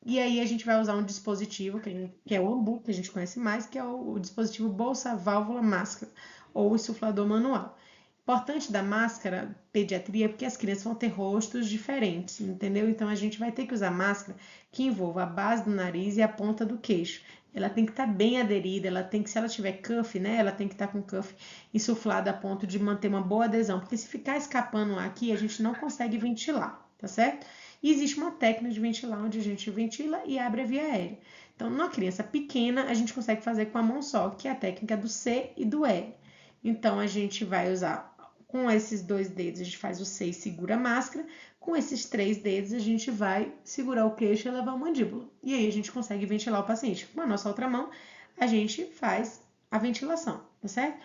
E aí a gente vai usar um dispositivo, que é o AMBU, que a gente conhece mais, que é o dispositivo bolsa, válvula, máscara, ou insuflador manual. Importante da máscara pediatria, porque as crianças vão ter rostos diferentes, entendeu? Então a gente vai ter que usar máscara que envolva a base do nariz e a ponta do queixo. Ela tem que estar bem aderida, ela tem que, se ela tiver cuff, né, ela tem que estar com cuff insuflado a ponto de manter uma boa adesão, porque se ficar escapando aqui, a gente não consegue ventilar, tá certo? E existe uma técnica de ventilar onde a gente ventila e abre a via aérea. Então, numa criança pequena, a gente consegue fazer com a mão só, que é a técnica do C e do L. Então, a gente vai usar com esses 2 dedos, a gente faz o C e segura a máscara. Com esses 3 dedos, a gente vai segurar o queixo e elevar a mandíbula. E aí, a gente consegue ventilar o paciente. Com a nossa outra mão, a gente faz a ventilação, tá certo?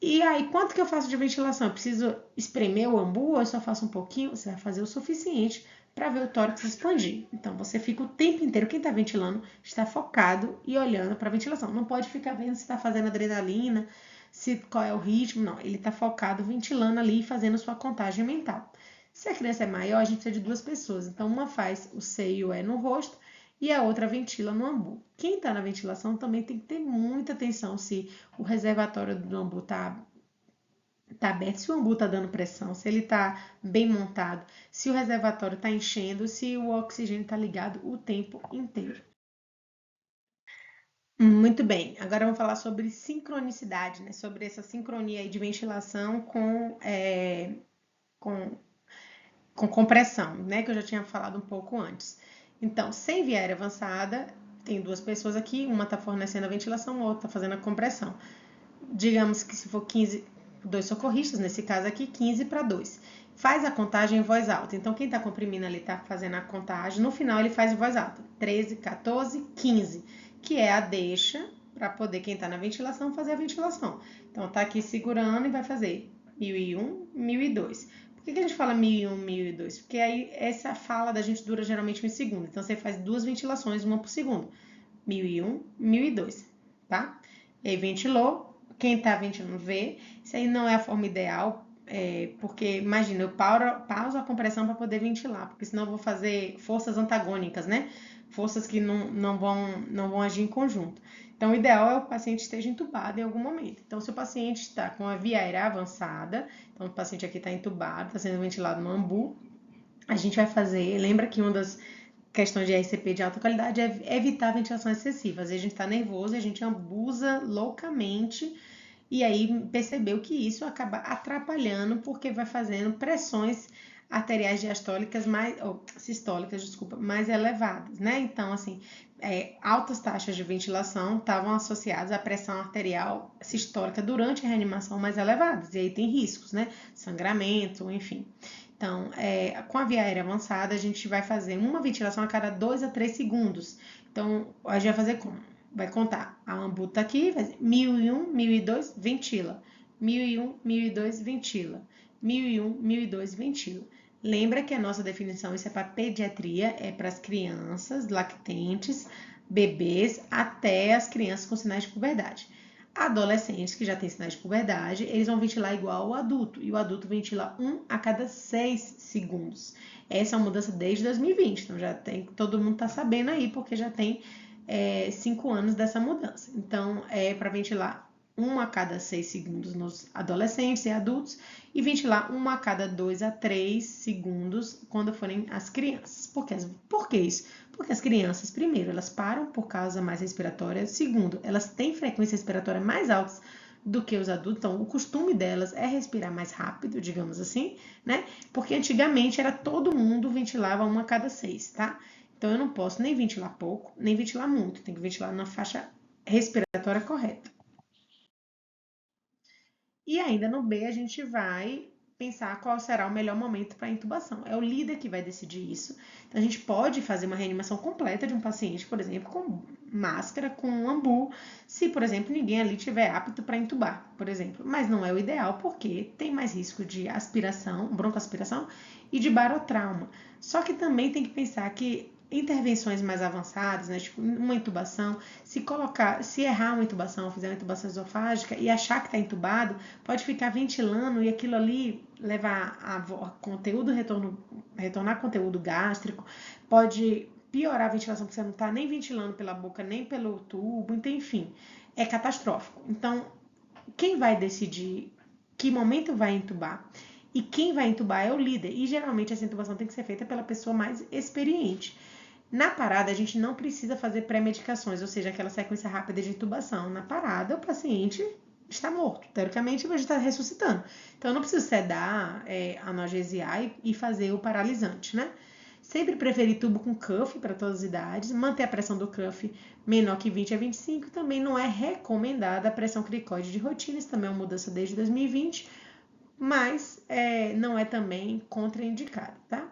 E aí, quanto que eu faço de ventilação? Eu preciso espremer o AMBU ou eu só faço um pouquinho? Você vai fazer o suficiente para ver o tórax expandir. Então, você fica o tempo inteiro, quem está ventilando, está focado e olhando para a ventilação. Não pode ficar vendo se está fazendo adrenalina, qual é o ritmo, não. Ele está focado, ventilando ali e fazendo sua contagem mental. Se a criança é maior, a gente precisa de 2 pessoas. Então, uma faz o C e o E no rosto e a outra ventila no AMBU. Quem está na ventilação também tem que ter muita atenção se o reservatório do AMBU está aberto, se o AMBU está dando pressão, se ele está bem montado, se o reservatório está enchendo, se o oxigênio está ligado o tempo inteiro. Muito bem, agora vamos falar sobre sincronicidade, né? Sobre essa sincronia aí de ventilação com compressão, né? Que eu já tinha falado um pouco antes. Então, sem via aérea avançada, tem 2 pessoas aqui, uma está fornecendo a ventilação, a outra está fazendo a compressão. Digamos que se for 15, 2 socorristas, nesse caso aqui, 15 para 2. Faz a contagem em voz alta. Então, quem está comprimindo ali está fazendo a contagem. No final, ele faz em voz alta. 13, 14, 15, que é a deixa para poder quem está na ventilação fazer a ventilação. Então, está aqui segurando e vai fazer 1001, 1002. Por que a gente fala 1001, 1002? Porque aí essa fala da gente dura geralmente 1 segundo. Então, você faz 2 ventilações, uma por segundo. 1001, 1002, tá? E aí, ventilou. Quem está ventilando vê. Isso aí não é a forma ideal, porque, imagina, eu pauso a compressão para poder ventilar, porque senão eu vou fazer forças antagônicas, né? Forças que não vão agir em conjunto. Então, o ideal é o paciente esteja entubado em algum momento. Então, se o paciente está com a via aérea avançada, então o paciente aqui está entubado, está sendo ventilado no AMBU, a gente vai fazer, lembra que uma das questões de RCP de alta qualidade é evitar a ventilação excessiva. Às vezes a gente está nervoso, a gente abusa loucamente e aí percebeu que isso acaba atrapalhando porque vai fazendo pressões arteriais diastólicas ou sistólicas, desculpa, mais elevadas, né? Então, assim, altas taxas de ventilação estavam associadas à pressão arterial sistólica durante a reanimação mais elevadas, e aí tem riscos, né? Sangramento, enfim. Então, com a via aérea avançada, a gente vai fazer uma ventilação a cada 2 a 3 segundos. Então, a gente vai fazer como? Vai contar. A AMBU tá aqui, vai dizer 1001, 1002, ventila. 1001, 1002, ventila. 1001, 1002, ventila. Lembra que a nossa definição, isso é para pediatria, é para as crianças lactentes, bebês, até as crianças com sinais de puberdade. Adolescentes que já têm sinais de puberdade, eles vão ventilar igual ao adulto, e o adulto ventila 1 a cada 6 segundos. Essa é uma mudança desde 2020, então já tem, todo mundo está sabendo aí, porque já tem 5 anos dessa mudança. Então, é para ventilar 1 a cada 6 segundos nos adolescentes e adultos e ventilar 1 a cada 2 a 3 segundos quando forem as crianças. Por que isso? Porque as crianças, primeiro, elas param por causa mais respiratória. Segundo, elas têm frequência respiratória mais alta do que os adultos, então o costume delas é respirar mais rápido, digamos assim, né? Porque antigamente era todo mundo ventilava 1 a cada 6, tá? Então eu não posso nem ventilar pouco, nem ventilar muito, tem que ventilar na faixa respiratória correta. E ainda no B a gente vai pensar qual será o melhor momento para a intubação. É o líder que vai decidir isso. Então a gente pode fazer uma reanimação completa de um paciente, por exemplo, com máscara, com AMBU, se, por exemplo, ninguém ali estiver apto para intubar, por exemplo. Mas não é o ideal porque tem mais risco de aspiração, broncoaspiração e de barotrauma. Só que também tem que pensar que intervenções mais avançadas, né, tipo uma intubação, se errar uma intubação, fizer uma intubação esofágica e achar que está entubado, pode ficar ventilando e aquilo ali levar a conteúdo, retornar conteúdo gástrico, pode piorar a ventilação, porque você não está nem ventilando pela boca, nem pelo tubo, então, enfim, é catastrófico. Então, quem vai decidir que momento vai intubar e quem vai intubar é o líder, e geralmente essa intubação tem que ser feita pela pessoa mais experiente. Na parada, a gente não precisa fazer pré-medicações, ou seja, aquela sequência rápida de intubação. Na parada, o paciente está morto. Teoricamente, a gente está ressuscitando. Então, eu não preciso sedar, analgesiar e fazer o paralisante, né? Sempre preferir tubo com cuff para todas as idades. Manter a pressão do cuff menor que 20 a 25. Também não é recomendada a pressão cricoide de rotina. Isso também é uma mudança desde 2020. Mas não é também contraindicado, tá?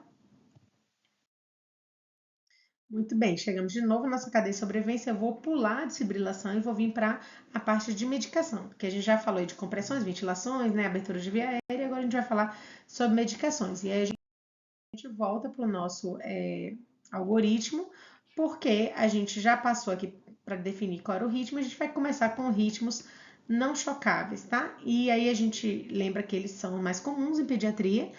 Muito bem, chegamos de novo na nossa cadeia de sobrevivência. Eu vou pular a desfibrilação e vou vir para a parte de medicação, porque a gente já falou de compressões, ventilações, né, abertura de via aérea, e agora a gente vai falar sobre medicações. E aí a gente volta para o nosso algoritmo, porque a gente já passou aqui para definir qual era o ritmo, a gente vai começar com ritmos não chocáveis, tá? E aí a gente lembra que eles são mais comuns em pediatria,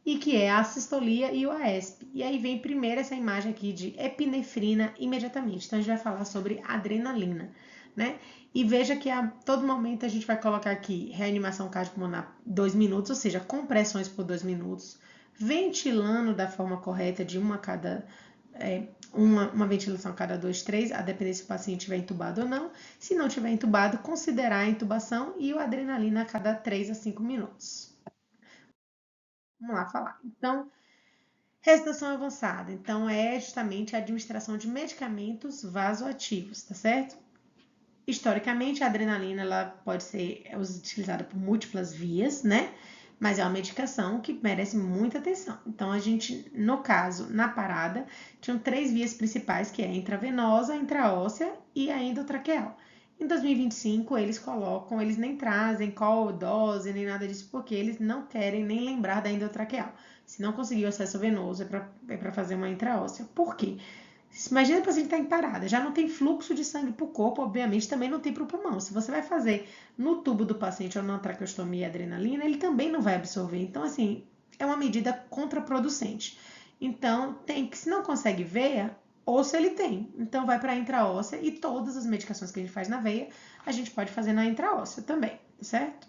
e que é a sistolia e o AESP. E aí vem primeiro essa imagem aqui de epinefrina imediatamente. Então a gente vai falar sobre adrenalina, né? E veja que a todo momento a gente vai colocar aqui reanimação cardiopulmonar 2 minutos, ou seja, compressões por 2 minutos, ventilando da forma correta de uma ventilação a cada 2, 3, a depender se o paciente estiver entubado ou não. Se não estiver entubado, considerar a intubação e o adrenalina a cada 3 a 5 minutos. Vamos lá falar. Então, ressuscitação avançada. Então, é justamente a administração de medicamentos vasoativos, tá certo? Historicamente, a adrenalina ela pode ser utilizada por múltiplas vias, né? Mas é uma medicação que merece muita atenção. Então, a gente, no caso, na parada, tinham 3 vias principais, que é a intravenosa, a intraóssea e a endotraqueal. Em 2025, eles nem trazem qual dose, nem nada disso, porque eles não querem nem lembrar da endotraqueal. Se não conseguir o acesso venoso, é para fazer uma intraóssea. Por quê? Imagina o paciente está em parada, já não tem fluxo de sangue para o corpo, obviamente também não tem para o pulmão. Se você vai fazer no tubo do paciente ou na traqueostomia e adrenalina, ele também não vai absorver. Então, assim, é uma medida contraproducente. Então, se não consegue veia, osso ele tem. Então, vai para a intraóssea e todas as medicações que a gente faz na veia, a gente pode fazer na intraóssea também, certo?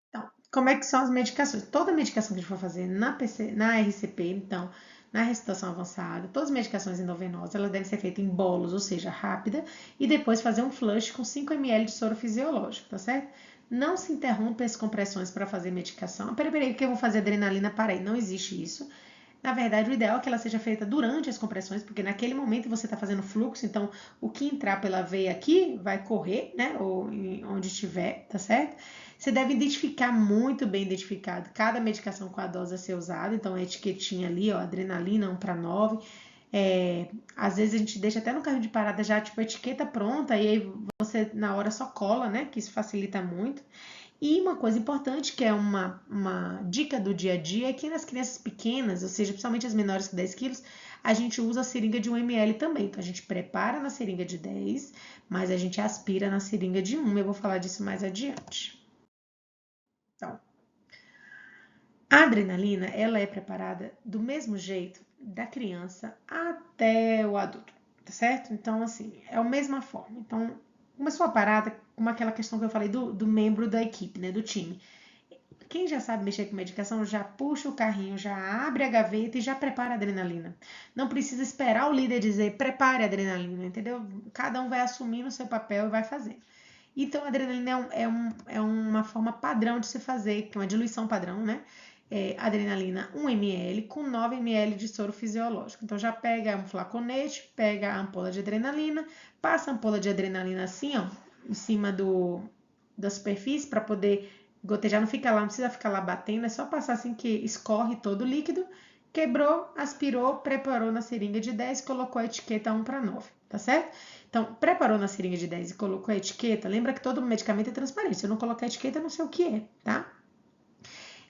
Então, como é que são as medicações? Toda medicação que a gente for fazer na RCP, então, na ressuscitação avançada, todas as medicações endovenosas, elas devem ser feitas em bolos, ou seja, rápida, e depois fazer um flush com 5 ml de soro fisiológico, tá certo? Não se interrompe as compressões para fazer medicação. Peraí, que eu vou fazer adrenalina, para aí. Não existe isso. Na verdade, o ideal é que ela seja feita durante as compressões, porque naquele momento você está fazendo fluxo, então o que entrar pela veia aqui vai correr, né? Ou onde estiver, tá certo? Você deve identificar muito bem identificado cada medicação com a dose a ser usada, então a etiquetinha ali, ó, adrenalina 1/9. Às vezes a gente deixa até no carrinho de parada já, tipo, a etiqueta pronta, e aí você na hora só cola, né? Que isso facilita muito. E uma coisa importante, que é uma dica do dia a dia, é que nas crianças pequenas, ou seja, principalmente as menores que 10 quilos, a gente usa a seringa de 1 ml também. Então, a gente prepara na seringa de 10, mas a gente aspira na seringa de 1. Eu vou falar disso mais adiante. Então, a adrenalina, ela é preparada do mesmo jeito da criança até o adulto, tá certo? Então, assim, é a mesma forma. Então, começou a parada com aquela questão que eu falei do membro da equipe, né, do time. Quem já sabe mexer com medicação já puxa o carrinho, já abre a gaveta e já prepara a adrenalina. Não precisa esperar o líder dizer prepare a adrenalina, entendeu? Cada um vai assumindo o seu papel e vai fazer. Então, a adrenalina é uma forma padrão de se fazer, que é uma diluição padrão, né? Adrenalina 1 ml com 9 ml de soro fisiológico. Então, já pega um flaconete, pega a ampola de adrenalina, passa a ampola de adrenalina assim, ó, em cima da superfície para poder gotejar. Não fica lá, não precisa ficar lá batendo, é só passar assim que escorre todo o líquido. Quebrou, aspirou, preparou na seringa de 10, colocou a etiqueta 1/9, tá certo? Então, preparou na seringa de 10 e colocou a etiqueta, lembra que todo medicamento é transparente, se eu não colocar a etiqueta, eu não sei o que é, tá?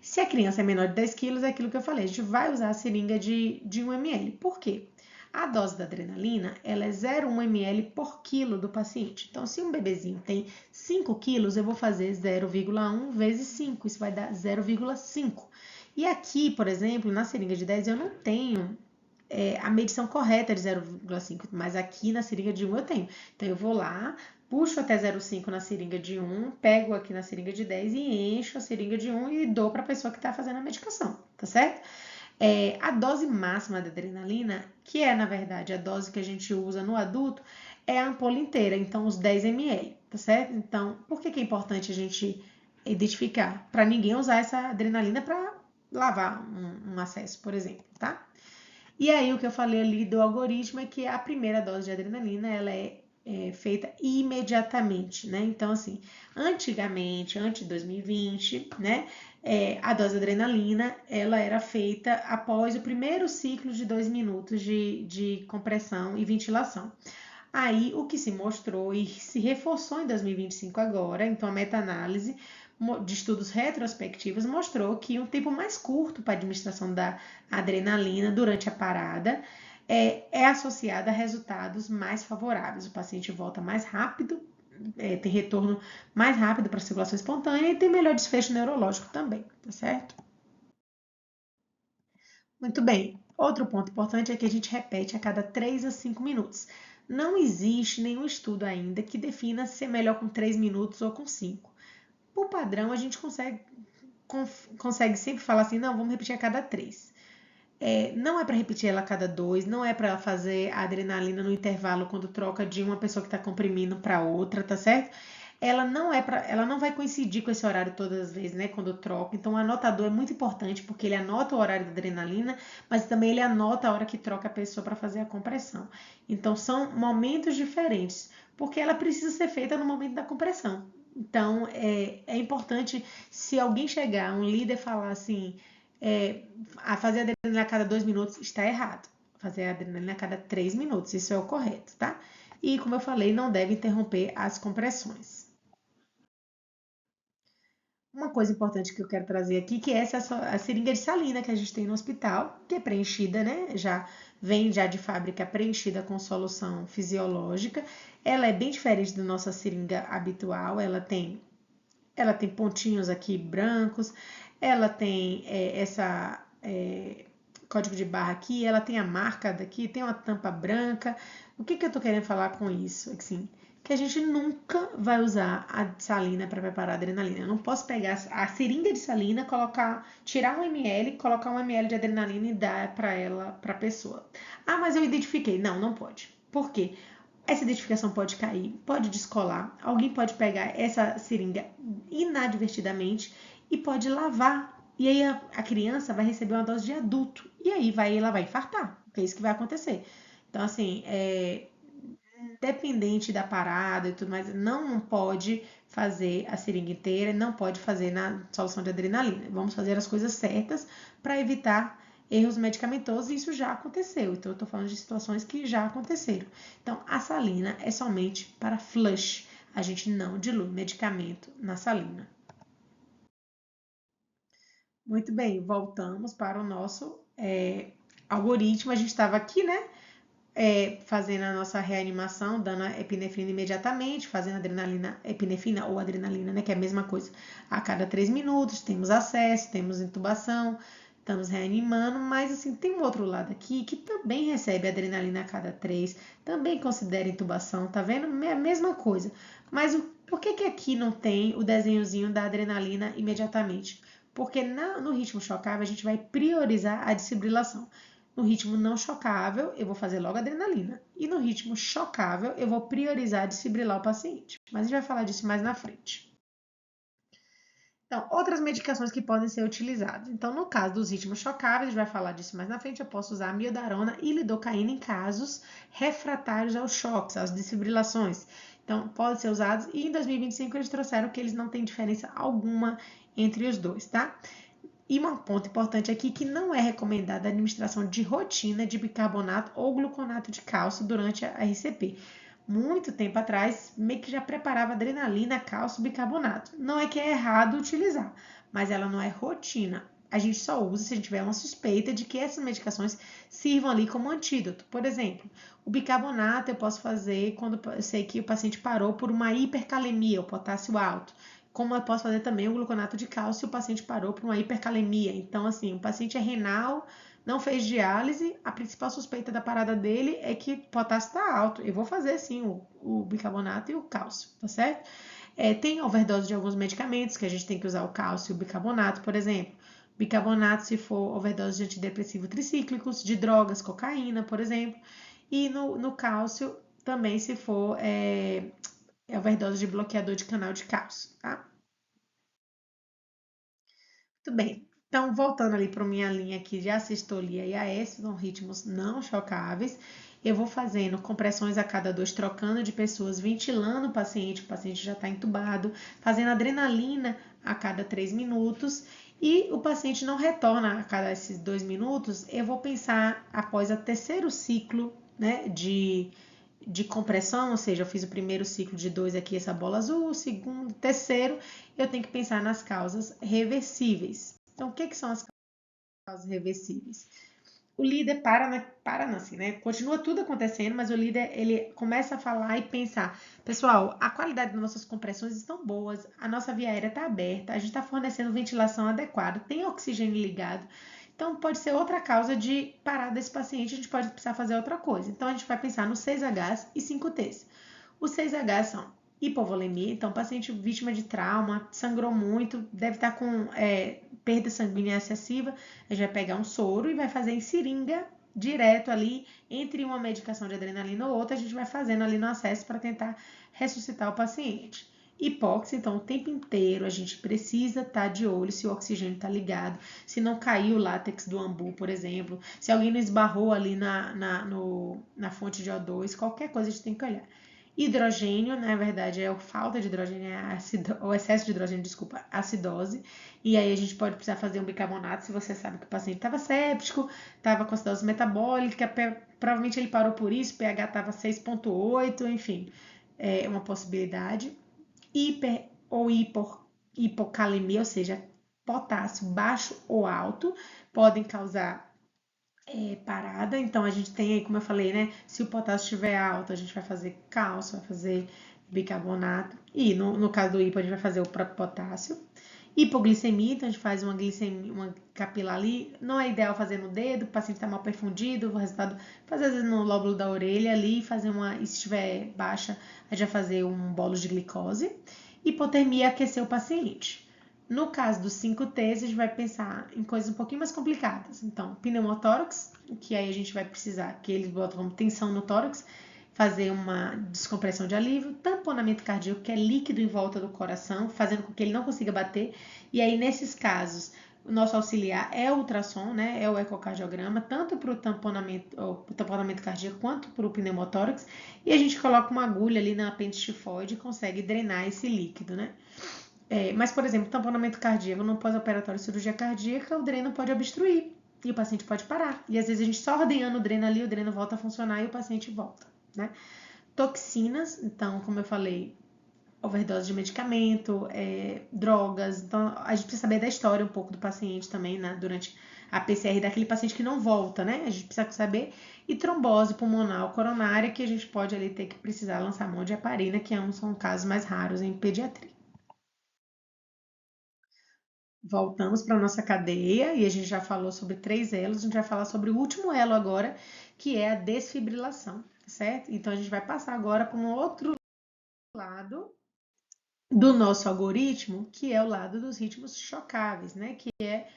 Se a criança é menor de 10 quilos, é aquilo que eu falei, a gente vai usar a seringa de 1 ml. Por quê? A dose da adrenalina, ela é 0,1 ml por quilo do paciente. Então, se um bebezinho tem 5 quilos, eu vou fazer 0,1 vezes 5, isso vai dar 0,5. E aqui, por exemplo, na seringa de 10, eu não tenho a medição correta de 0,5, mas aqui na seringa de 1 eu tenho. Então, eu vou lá, puxo até 0,5 na seringa de 1, pego aqui na seringa de 10 e encho a seringa de 1 e dou para a pessoa que está fazendo a medicação, tá certo? A dose máxima da adrenalina, que é, na verdade, a dose que a gente usa no adulto, é a ampola inteira, então os 10 ml, tá certo? Então, por que é importante a gente identificar? Para ninguém usar essa adrenalina para lavar um acesso, por exemplo, tá? E aí, o que eu falei ali do algoritmo é que a primeira dose de adrenalina, ela é feita imediatamente, né? Então, assim, antigamente, antes de 2020, né? A dose de adrenalina, ela era feita após o primeiro ciclo de 2 minutos de compressão e ventilação. Aí, o que se mostrou e se reforçou em 2025 agora, então a meta-análise de estudos retrospectivos mostrou que um tempo mais curto para a administração da adrenalina durante a parada é associado a resultados mais favoráveis. O paciente volta mais rápido, tem retorno mais rápido para a circulação espontânea e tem melhor desfecho neurológico também, tá certo? Muito bem. Outro ponto importante é que a gente repete a cada 3 a 5 minutos. Não existe nenhum estudo ainda que defina se é melhor com 3 minutos ou com 5. Por padrão, a gente consegue sempre falar assim, não, vamos repetir a cada 3. Não é para repetir ela a cada 2, não é para fazer a adrenalina no intervalo quando troca de uma pessoa que está comprimindo para outra, tá certo? Ela não vai coincidir com esse horário todas as vezes, né, quando troca. Então, o anotador é muito importante porque ele anota o horário da adrenalina, mas também ele anota a hora que troca a pessoa para fazer a compressão. Então, são momentos diferentes, porque ela precisa ser feita no momento da compressão. Então, é importante, se alguém chegar, um líder falar assim, a fazer a adrenalina a cada 2 minutos, está errado. Fazer a adrenalina a cada 3 minutos, isso é o correto, tá? E, como eu falei, não deve interromper as compressões. Uma coisa importante que eu quero trazer aqui, que é a seringa de salina que a gente tem no hospital, que é preenchida, né? Vem já de fábrica preenchida com solução fisiológica. Ela é bem diferente da nossa seringa habitual, ela tem pontinhos aqui brancos, ela tem código de barra aqui, ela tem a marca daqui, tem uma tampa branca. O que eu tô querendo falar com isso? Assim, que a gente nunca vai usar a salina para preparar a adrenalina. Eu não posso pegar a seringa de salina, tirar 1 ml, colocar 1 ml de adrenalina e dar para a pessoa. Ah, mas eu identifiquei. Não pode. Por quê? essa identificação pode cair, pode descolar, alguém pode pegar essa seringa inadvertidamente e pode lavar. E aí a criança vai receber uma dose de adulto. E aí ela vai infartar, porque é isso que vai acontecer. Então, assim, dependente da parada e tudo mais, não pode fazer a seringa inteira, não pode fazer na solução de adrenalina. Vamos fazer as coisas certas para evitar erros medicamentosos, e isso já aconteceu. Então, eu estou falando de situações que já aconteceram. Então, a salina é somente para flush. A gente não dilui medicamento na salina. Muito bem, voltamos para o nosso algoritmo. A gente estava aqui, né? Fazendo a nossa reanimação, dando a epinefrina imediatamente, fazendo adrenalina, epinefrina ou adrenalina, né, que é a mesma coisa, a cada 3 minutos, temos acesso, temos intubação, estamos reanimando, mas assim, tem um outro lado aqui que também recebe adrenalina a cada 3, também considera intubação, tá vendo? É a mesma coisa, mas por que aqui não tem o desenhozinho da adrenalina imediatamente? Porque no ritmo chocável a gente vai priorizar a desfibrilação. No ritmo não chocável, eu vou fazer logo adrenalina. E no ritmo chocável, eu vou priorizar desfibrilar o paciente. Mas a gente vai falar disso mais na frente. Então, outras medicações que podem ser utilizadas. Então, no caso dos ritmos chocáveis, a gente vai falar disso mais na frente, eu posso usar amiodarona e lidocaína em casos refratários aos choques, às desfibrilações. Então, podem ser usados. E em 2025, eles trouxeram que eles não têm diferença alguma entre os dois, tá? E um ponto importante aqui que não é recomendada a administração de rotina de bicarbonato ou gluconato de cálcio durante a RCP. Muito tempo atrás, meio que já preparava adrenalina, cálcio, bicarbonato. Não é que é errado utilizar, mas ela não é rotina. A gente só usa se a gente tiver uma suspeita de que essas medicações sirvam ali como antídoto. Por exemplo, o bicarbonato eu posso fazer quando eu sei que o paciente parou por uma hipercalemia, o potássio alto. Como eu posso fazer também o gluconato de cálcio se o paciente parou por uma hipercalemia. Então, assim, o paciente é renal, não fez diálise, a principal suspeita da parada dele é que o potássio está alto. Eu vou fazer, sim, o bicarbonato e o cálcio, tá certo? Tem overdose de alguns medicamentos que a gente tem que usar o cálcio e o bicarbonato, por exemplo. Bicarbonato se for overdose de antidepressivo tricíclicos, de drogas, cocaína, por exemplo. E no cálcio também se for overdose de bloqueador de canal de cálcio, tá? Muito bem. Então, voltando ali para minha linha aqui de assistolia e AS, são ritmos não chocáveis. Eu vou fazendo compressões a cada 2, trocando de pessoas, ventilando o paciente já está entubado, fazendo adrenalina a cada 3 minutos. E o paciente não retorna a cada esses 2 minutos, eu vou pensar após o terceiro ciclo, né, de compressão, ou seja, eu fiz o primeiro ciclo de 2 aqui, essa bola azul, o segundo, terceiro, eu tenho que pensar nas causas reversíveis. Então, o que são as causas reversíveis? O líder para assim, né? Continua tudo acontecendo, mas o líder, ele começa a falar e pensar, pessoal, a qualidade das nossas compressões estão boas, a nossa via aérea está aberta, a gente está fornecendo ventilação adequada, tem oxigênio ligado, então pode ser outra causa de parar desse paciente, a gente pode precisar fazer outra coisa. Então a gente vai pensar nos 6Hs e 5Ts. Os 6Hs são hipovolemia, então paciente vítima de trauma, sangrou muito, deve estar com perda sanguínea excessiva, a gente vai pegar um soro e vai fazer em seringa direto ali, entre uma medicação de adrenalina ou outra, a gente vai fazendo ali no acesso para tentar ressuscitar o paciente. Hipóxia, então o tempo inteiro a gente precisa estar de olho se o oxigênio está ligado, se não caiu o látex do ambu, por exemplo, se alguém não esbarrou ali na fonte de O2, qualquer coisa a gente tem que olhar. Hidrogênio, na verdade, é a falta de hidrogênio, o excesso de hidrogênio, desculpa, acidose. E aí a gente pode precisar fazer um bicarbonato se você sabe que o paciente estava séptico, estava com acidose metabólica, provavelmente ele parou por isso, pH estava 6,8, enfim, é uma possibilidade. Hiper ou hipocalemia, ou seja, potássio baixo ou alto, podem causar parada. Então, a gente tem aí, como eu falei, né? Se o potássio estiver alto, a gente vai fazer cálcio, vai fazer bicarbonato. E no caso do hipo, a gente vai fazer o próprio potássio. Hipoglicemia, então a gente faz uma glicemia, uma capilar ali. Não é ideal fazer no dedo, o paciente está mal perfundido, o resultado, fazer às vezes no lóbulo da orelha ali, fazer e se estiver baixa, a gente vai fazer um bolo de glicose. Hipotermia, aquecer o paciente. No caso dos 5Ts, a gente vai pensar em coisas um pouquinho mais complicadas. Então, pneumotórax, que aí a gente vai precisar que eles botam como tensão no tórax, fazer uma descompressão de alívio, tamponamento cardíaco, que é líquido em volta do coração, fazendo com que ele não consiga bater. E aí, nesses casos, o nosso auxiliar é o ultrassom, né? É o ecocardiograma, tanto para o tamponamento cardíaco quanto para o pneumotórax. E a gente coloca uma agulha ali na apêndice tifoide e consegue drenar esse líquido, né? Mas, por exemplo, tamponamento cardíaco no pós-operatório de cirurgia cardíaca, o dreno pode obstruir e o paciente pode parar. E às vezes a gente só ordenhando o dreno ali, o dreno volta a funcionar e o paciente volta, né? Toxinas, então, como eu falei, overdose de medicamento, drogas. Então, a gente precisa saber da história um pouco do paciente também, né? Durante a PCR daquele paciente que não volta, né? A gente precisa saber. E trombose pulmonar coronária, que a gente pode ali ter que precisar lançar mão de heparina, que são casos mais raros em pediatria. Voltamos para a nossa cadeia e a gente já falou sobre 3 elos, a gente vai falar sobre o último elo agora, que é a desfibrilação, certo? Então a gente vai passar agora para um outro lado do nosso algoritmo, que é o lado dos ritmos chocáveis, né? Que é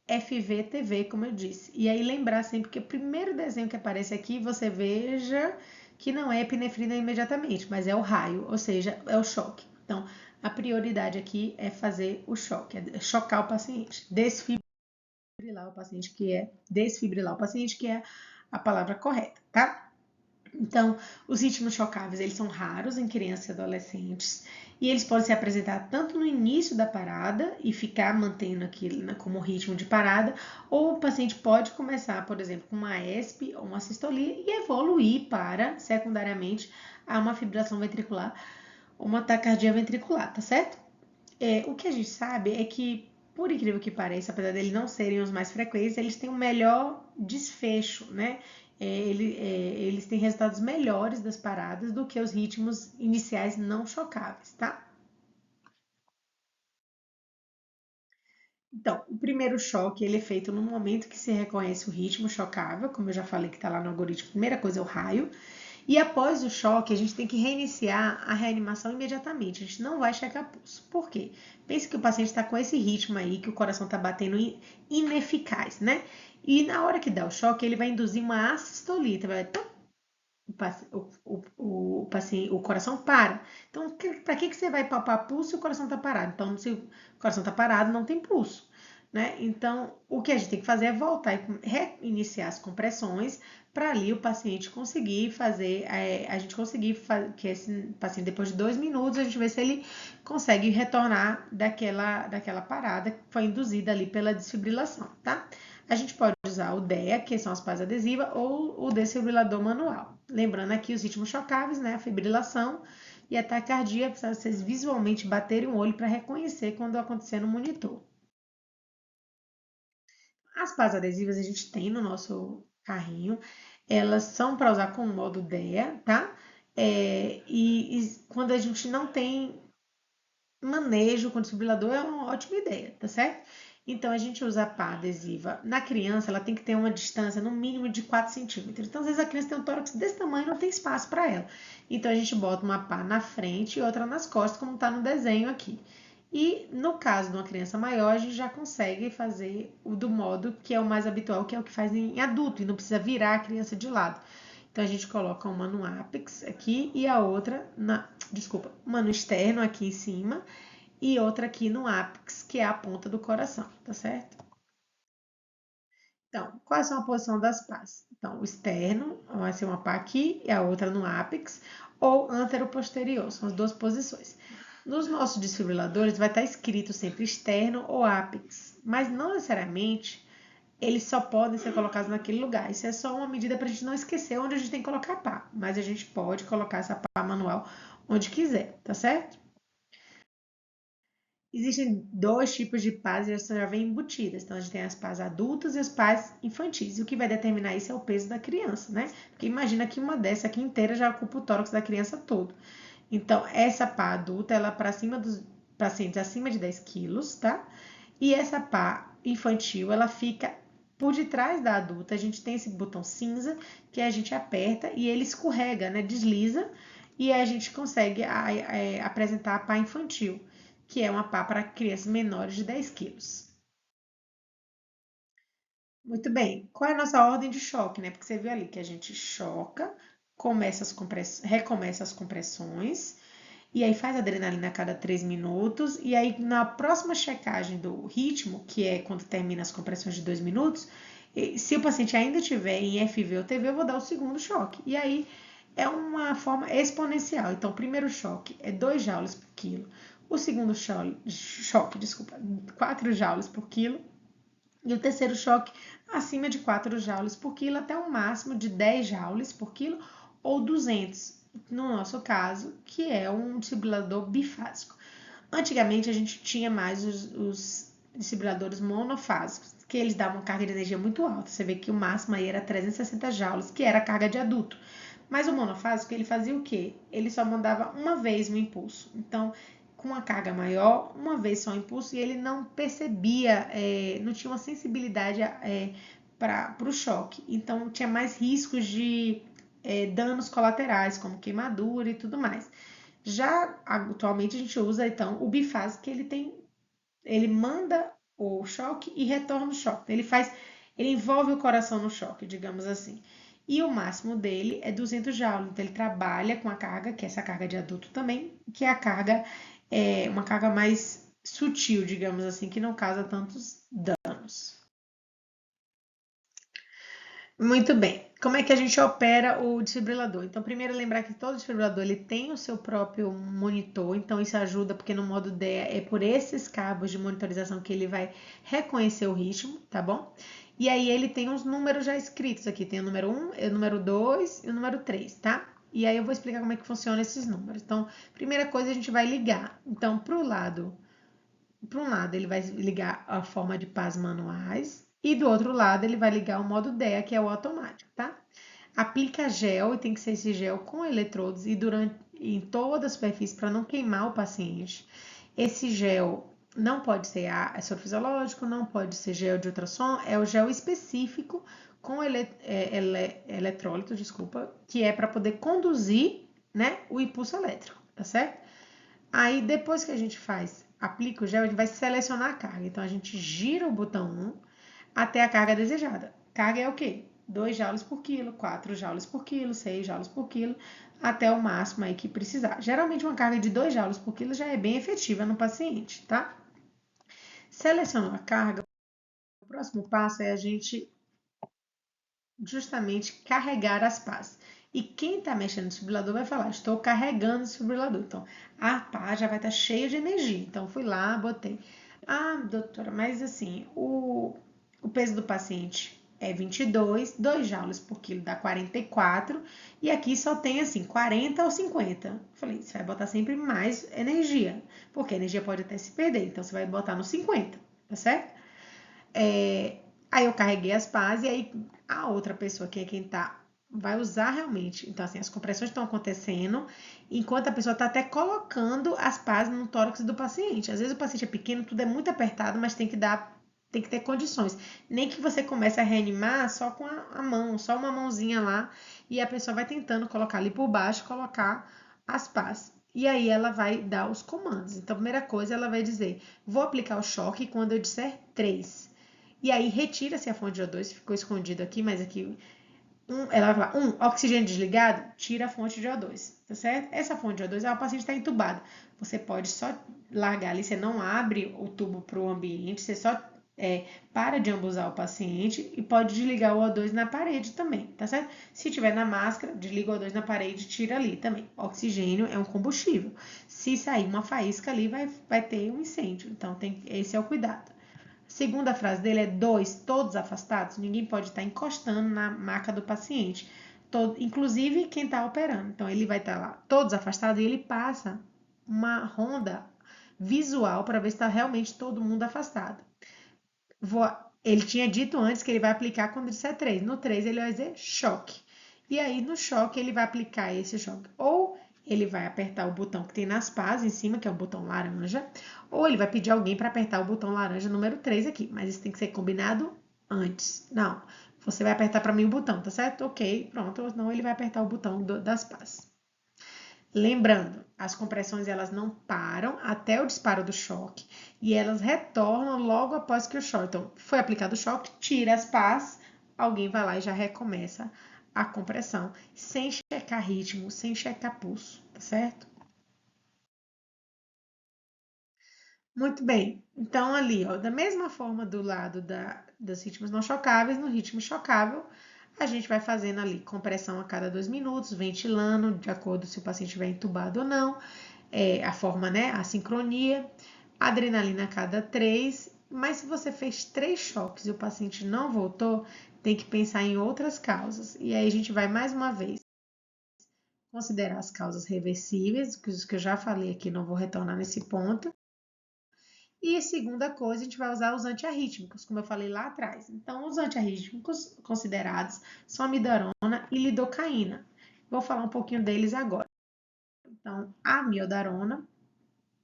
FVTV, como eu disse. E aí lembrar sempre que o primeiro desenho que aparece aqui, você veja que não é epinefrina imediatamente, mas é o raio, ou seja, é o choque. Então, a prioridade aqui é fazer o choque, é chocar o paciente, desfibrilar o paciente, que é a palavra correta, tá? Então, os ritmos chocáveis, eles são raros em crianças e adolescentes e eles podem se apresentar tanto no início da parada e ficar mantendo aquilo como ritmo de parada, ou o paciente pode começar, por exemplo, com uma ESP ou uma sistolia e evoluir para, secundariamente, a uma fibrilação ventricular ou uma taquicardia ventricular, tá certo? O que a gente sabe é que, por incrível que pareça, apesar deles não serem os mais frequentes, eles têm um melhor desfecho, né? Eles têm resultados melhores das paradas do que os ritmos iniciais não chocáveis, tá? Então, o primeiro choque ele é feito no momento que se reconhece o ritmo chocável, como eu já falei que está lá no algoritmo, a primeira coisa é o raio. E após o choque, a gente tem que reiniciar a reanimação imediatamente. A gente não vai checar pulso. Por quê? Pense que o paciente está com esse ritmo aí, que o coração está batendo ineficaz, né? E na hora que dá o choque, ele vai induzir uma assistolia. Vai o coração para. Então, para que você vai palpar pulso se o coração está parado? Então, se o coração está parado, não tem pulso. Né? Então, o que a gente tem que fazer é voltar e reiniciar as compressões para ali o paciente conseguir fazer, que esse paciente, depois de 2 minutos, a gente vê se ele consegue retornar daquela parada que foi induzida ali pela desfibrilação, tá? A gente pode usar o DEA, que são as pás adesivas, ou o desfibrilador manual. Lembrando aqui os ritmos chocáveis, né? A fibrilação e a taquicardia, precisa vocês visualmente baterem o olho para reconhecer quando acontecer no monitor. As pás adesivas a gente tem no nosso carrinho, elas são para usar com o modo DEA, tá? E quando a gente não tem manejo com desfibrilador, é uma ótima ideia, tá certo? Então, a gente usa a pá adesiva. Na criança, ela tem que ter uma distância no mínimo de 4 centímetros. Então, às vezes a criança tem um tórax desse tamanho e não tem espaço para ela. Então, a gente bota uma pá na frente e outra nas costas, como está no desenho aqui. E no caso de uma criança maior, a gente já consegue fazer o do modo que é o mais habitual, que é o que faz em adulto, e não precisa virar a criança de lado. Então a gente coloca uma no ápex aqui e a outra uma no externo aqui em cima e outra aqui no ápex, que é a ponta do coração, tá certo? Então, quais são a posição das pás? Então, o externo vai ser uma pá aqui e a outra no ápex, ou antero-posterior, são as duas posições. Nos nossos desfibriladores vai estar escrito sempre externo ou ápex, mas não necessariamente eles só podem ser colocados naquele lugar. Isso é só uma medida para a gente não esquecer onde a gente tem que colocar a pá, mas a gente pode colocar essa pá manual onde quiser, tá certo? Existem 2 tipos de pás e elas já vêm embutidas. Então, a gente tem as pás adultas e as pás infantis. E o que vai determinar isso é o peso da criança, né? Porque imagina que uma dessa aqui inteira já ocupa o tórax da criança todo. Então, essa pá adulta, ela é para cima dos pacientes acima de 10 quilos, tá? E essa pá infantil, ela fica por detrás da adulta. A gente tem esse botão cinza que a gente aperta e ele escorrega, né? Desliza e a gente consegue apresentar a pá infantil, que é uma pá para crianças menores de 10 quilos. Muito bem. Qual é a nossa ordem de choque, né? Porque você viu ali que a gente choca, recomeça as compressões, e aí faz adrenalina a cada 3 minutos, e aí na próxima checagem do ritmo, que é quando termina as compressões de 2 minutos, se o paciente ainda tiver em FV ou TV, eu vou dar o segundo choque. E aí é uma forma exponencial. Então, o primeiro choque é 2 joules por quilo, o segundo choque, 4 joules por quilo, e o terceiro choque acima de 4 joules por quilo até um máximo de 10 joules por quilo ou 200, no nosso caso, que é um desfibrilador bifásico. Antigamente a gente tinha mais os desfibriladores monofásicos, que eles davam carga de energia muito alta. Você vê que o máximo aí era 360 joules, que era a carga de adulto. Mas o monofásico, ele fazia o quê? Ele só mandava uma vez um impulso. Então, com uma carga maior, uma vez só o impulso, e ele não percebia, não tinha uma sensibilidade para o choque. Então, tinha mais riscos de danos colaterais, como queimadura e tudo mais. Já atualmente a gente usa, então, o bifásico, que ele manda o choque e retorna o choque. Ele envolve o coração no choque, digamos assim. E o máximo dele é 200 joules. Então, ele trabalha com a carga, que é essa carga de adulto também, que é uma carga mais sutil, digamos assim, que não causa tantos danos. Muito bem. Como é que a gente opera o desfibrilador? Então, primeiro lembrar que todo desfibrilador ele tem o seu próprio monitor, então isso ajuda porque no modo DEA é por esses cabos de monitorização que ele vai reconhecer o ritmo, tá bom? E aí ele tem uns números já escritos aqui, tem o número 1, o número 2 e o número 3, tá? E aí eu vou explicar como é que funciona esses números. Então, primeira coisa a gente vai ligar. Então, para um lado ele vai ligar a forma de pás manuais e do outro lado ele vai ligar o modo DEA, que é o automático, tá? Aplica gel, e tem que ser esse gel com eletrodos e em toda a superfície para não queimar o paciente. Esse gel não pode ser soro fisiológico, não pode ser gel de ultrassom, é o gel específico com eletrólito, que é para poder conduzir, né, o impulso elétrico, tá certo? Aí, depois que a gente aplica o gel, a gente vai selecionar a carga. Então, a gente gira o botão 1 até a carga desejada. Carga é o quê? 2 joules por quilo, 4 joules por quilo, 6 joules por quilo, até o máximo aí que precisar. Geralmente, uma carga de 2 joules por quilo já é bem efetiva no paciente, tá? Selecionou a carga, o próximo passo é a gente justamente carregar as pás. E quem está mexendo no desfibrilador vai falar, estou carregando o desfibrilador. Então, a pá já vai estar cheia de energia. Então, fui lá, botei. Ah, doutora, mas assim, o peso do paciente é 22, 2 joules por quilo dá 44, e aqui só tem assim, 40 ou 50. Falei, você vai botar sempre mais energia, porque a energia pode até se perder, então você vai botar no 50, tá certo? Aí eu carreguei as pás e aí a outra pessoa, que é quem vai usar realmente. Então, assim, as compressões estão acontecendo enquanto a pessoa está até colocando as pás no tórax do paciente. Às vezes o paciente é pequeno, tudo é muito apertado, mas tem que ter condições. Nem que você comece a reanimar só com a mão, só uma mãozinha lá, e a pessoa vai tentando colocar ali por baixo, colocar as pás. E aí ela vai dar os comandos. Então, a primeira coisa, ela vai dizer, vou aplicar o choque quando eu disser 3. E aí retira-se a fonte de O2, ficou escondido aqui, mas aqui ela vai falar, oxigênio desligado, tira a fonte de O2, tá certo? Essa fonte de O2, o paciente está entubado. Você pode só largar ali, você não abre o tubo para o ambiente, você só para de ambusar o paciente e pode desligar o O2 na parede também, tá certo? Se tiver na máscara, desliga o O2 na parede e tira ali também. Oxigênio é um combustível. Se sair uma faísca ali, vai ter um incêndio. Então, esse é o cuidado. Segunda frase dele é 2, todos afastados. Ninguém pode estar encostando na maca do paciente, inclusive quem está operando. Então, ele vai estar lá, todos afastados, e ele passa uma ronda visual para ver se está realmente todo mundo afastado. Ele tinha dito antes que ele vai aplicar quando disser 3. No 3, ele vai dizer choque. E aí, no choque, ele vai aplicar esse choque. Ou ele vai apertar o botão que tem nas pás em cima, que é o botão laranja, ou ele vai pedir alguém para apertar o botão laranja número 3 aqui, mas isso tem que ser combinado antes. Não, você vai apertar para mim o botão, tá certo? Ok, pronto, ou senão ele vai apertar o botão das pás. Lembrando, as compressões elas não param até o disparo do choque e elas retornam logo após que o choque. Então, foi aplicado o choque, tira as pás, alguém vai lá e já recomeça a compressão, sem checar checar ritmo, sem checar pulso, tá certo? Muito bem. Então, ali, ó, da mesma forma do lado dos ritmos não chocáveis, no ritmo chocável, a gente vai fazendo ali compressão a cada 2 minutos, ventilando, de acordo se o paciente estiver entubado ou não, a forma, né, a sincronia, adrenalina a cada 3, mas se você fez 3 choques e o paciente não voltou, tem que pensar em outras causas. E aí a gente vai mais uma vez considerar as causas reversíveis, que eu já falei aqui, não vou retornar nesse ponto. E a segunda coisa, a gente vai usar os antiarrítmicos, como eu falei lá atrás. Então, os antiarrítmicos considerados são amidarona e lidocaína. Vou falar um pouquinho deles agora. Então, a amiodarona,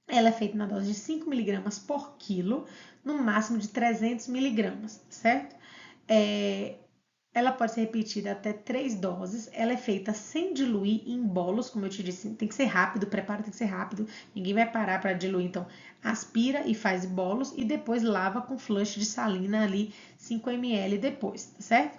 ela é feita na dose de 5 miligramas por quilo, no máximo de 300 miligramas, certo? Ela pode ser repetida até 3 doses. Ela é feita sem diluir em bolos, como eu te disse, tem que ser rápido, o preparo tem que ser rápido, ninguém vai parar para diluir. Então, aspira e faz bolos e depois lava com flush de salina ali, 5 ml depois, tá certo?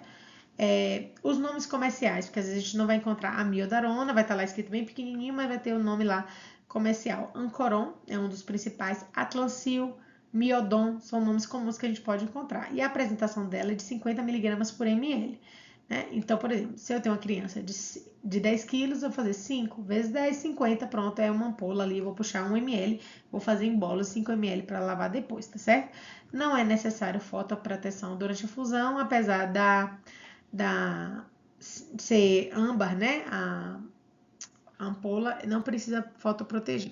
Os nomes comerciais, porque às vezes a gente não vai encontrar amiodarona, vai estar lá escrito bem pequenininho, mas vai ter o nome lá comercial. Ancoron é um dos principais, Atlancil, Miodon, são nomes comuns que a gente pode encontrar. E a apresentação dela é de 50 miligramas por ml. Né? Então, por exemplo, se eu tenho uma criança de 10 quilos, eu vou fazer 5 vezes 10, 50, pronto, é uma ampola ali, eu vou puxar 1 ml, vou fazer em bolas 5 ml para lavar depois, tá certo? Não é necessário fotoproteção durante a fusão, apesar da ser âmbar, né? A ampola não precisa fotoproteger.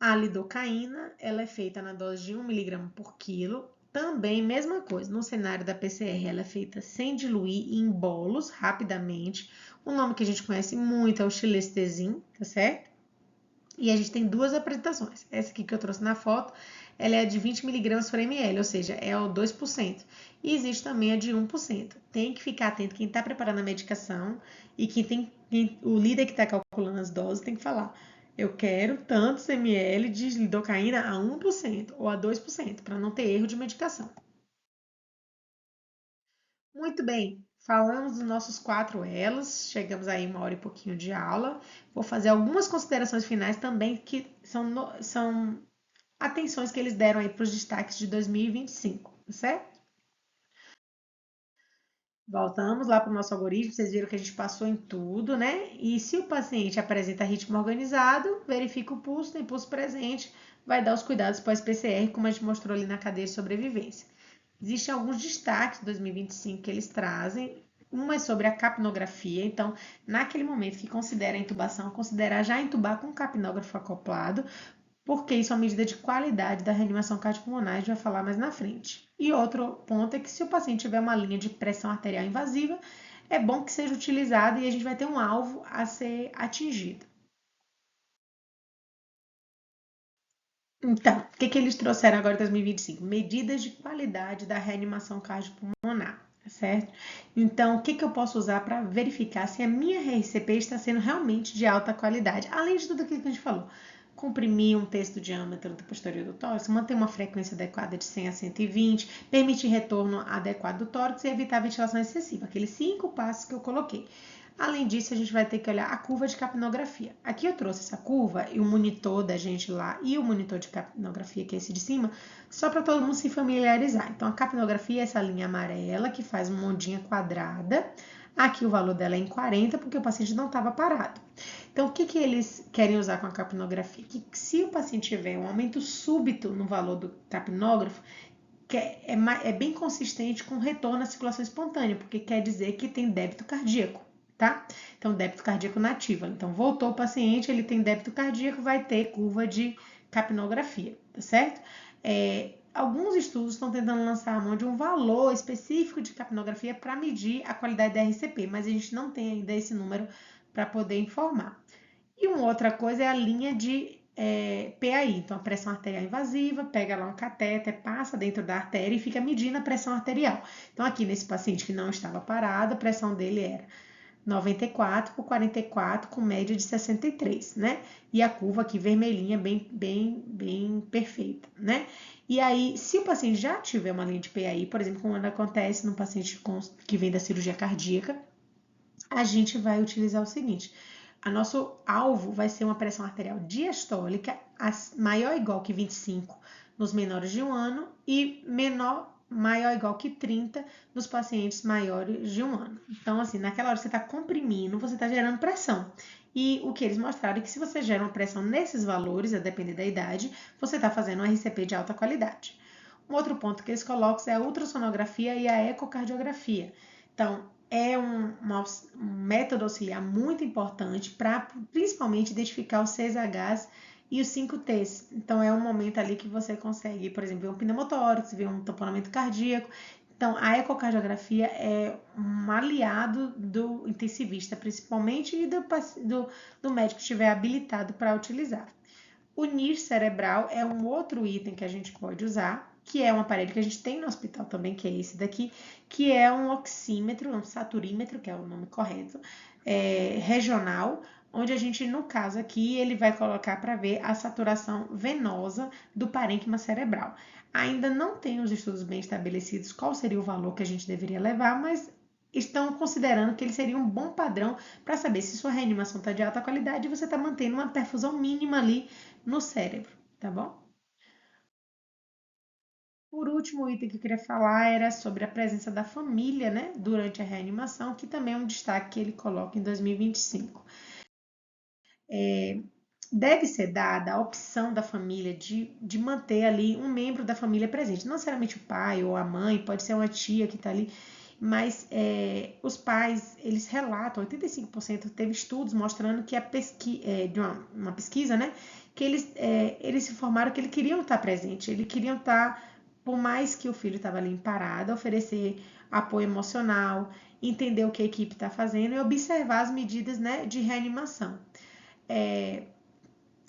A lidocaína, ela é feita na dose de 1 mg por quilo. Também, mesma coisa, no cenário da PCR, ela é feita sem diluir em bolos, rapidamente. O nome que a gente conhece muito é o Chilestezin, tá certo? E a gente tem duas apresentações. Essa aqui que eu trouxe na foto, ela é de 20 mg por ml, ou seja, é o 2%. E existe também a de 1%. Tem que ficar atento quem está preparando a medicação e o líder que está calculando as doses tem que falar: eu quero tantos ml de lidocaína a 1% ou a 2%, para não ter erro de medicação. Muito bem, falamos dos nossos 4 elos, chegamos aí 1 hora e pouquinho de aula. Vou fazer algumas considerações finais também, que são atenções que eles deram aí para os destaques de 2025, certo? Voltamos lá para o nosso algoritmo, vocês viram que a gente passou em tudo, né? E se o paciente apresenta ritmo organizado, verifica o pulso, tem pulso presente, vai dar os cuidados pós-PCR, como a gente mostrou ali na cadeia de sobrevivência. Existem alguns destaques de 2025 que eles trazem. Uma é sobre a capnografia, então, naquele momento que considera a intubação, considerar já intubar com o capnógrafo acoplado, porque isso é uma medida de qualidade da reanimação cardiopulmonar, a gente vai falar mais na frente. E outro ponto é que se o paciente tiver uma linha de pressão arterial invasiva, é bom que seja utilizada e a gente vai ter um alvo a ser atingido. Então, o que eles trouxeram agora em 2025? Medidas de qualidade da reanimação cardiopulmonar, certo? Então, o que eu posso usar para verificar se a minha RCP está sendo realmente de alta qualidade? Além de tudo aquilo que a gente falou, comprimir 1/3 do diâmetro do posterior do tórax, manter uma frequência adequada de 100 a 120, permitir retorno adequado do tórax e evitar a ventilação excessiva, aqueles 5 passos que eu coloquei. Além disso, a gente vai ter que olhar a curva de capnografia. Aqui eu trouxe essa curva e o monitor da gente lá e o monitor de capnografia, que é esse de cima, só para todo mundo se familiarizar. Então, a capnografia é essa linha amarela que faz uma ondinha quadrada. Aqui o valor dela é em 40, porque o paciente não estava parado. Então, o que eles querem usar com a capnografia? Que se o paciente tiver um aumento súbito no valor do capnógrafo, que é bem consistente com retorno à circulação espontânea, porque quer dizer que tem débito cardíaco, tá? Então, débito cardíaco nativo. Então, voltou o paciente, ele tem débito cardíaco, vai ter curva de capnografia, tá certo? Alguns estudos estão tentando lançar a mão de um valor específico de capnografia para medir a qualidade da RCP, mas a gente não tem ainda esse número para poder informar. E uma outra coisa é a linha de PAI, então a pressão arterial invasiva, pega lá um catéter, passa dentro da artéria e fica medindo a pressão arterial. Então aqui nesse paciente que não estava parado, a pressão dele era 94 por 44 com média de 63, né? E a curva aqui vermelhinha bem perfeita, né? E aí, se o paciente já tiver uma linha de PAI, por exemplo, quando acontece num paciente que vem da cirurgia cardíaca, a gente vai utilizar o seguinte: a nosso alvo vai ser uma pressão arterial diastólica maior ou igual que 25 nos menores de 1 ano e maior ou igual que 30 nos pacientes maiores de 1 ano. Então, assim, naquela hora que você está comprimindo, você está gerando pressão. E o que eles mostraram é que se você gera uma pressão nesses valores, a depender da idade, você está fazendo um RCP de alta qualidade. Um outro ponto que eles colocam é a ultrassonografia e a ecocardiografia. Então, é um método auxiliar muito importante para principalmente identificar os 6Hs e os 5Ts. Então, é um momento ali que você consegue, por exemplo, ver um pneumotórax, ver um tamponamento cardíaco. Então, a ecocardiografia é um aliado do intensivista, principalmente, e do médico que estiver habilitado para utilizar. O NIR cerebral é um outro item que a gente pode usar, que é um aparelho que a gente tem no hospital também, que é esse daqui, que é um oxímetro, um saturímetro, que é o nome correto, regional, onde a gente, no caso aqui, ele vai colocar para ver a saturação venosa do parênquima cerebral. Ainda não tem os estudos bem estabelecidos qual seria o valor que a gente deveria levar, mas estão considerando que ele seria um bom padrão para saber se sua reanimação está de alta qualidade e você está mantendo uma perfusão mínima ali no cérebro, tá bom? Por último, o item que eu queria falar era sobre a presença da família, né, durante a reanimação, que também é um destaque que ele coloca em 2025. Deve ser dada a opção da família de manter ali um membro da família presente, não necessariamente o pai ou a mãe, pode ser uma tia que está ali, mas os pais, eles relatam, 85% teve estudos mostrando que de uma pesquisa, né, que eles se informaram que eles queriam estar presente, eles queriam estar, por mais que o filho estava ali em parada, oferecer apoio emocional, entender o que a equipe está fazendo e observar as medidas, né, de reanimação.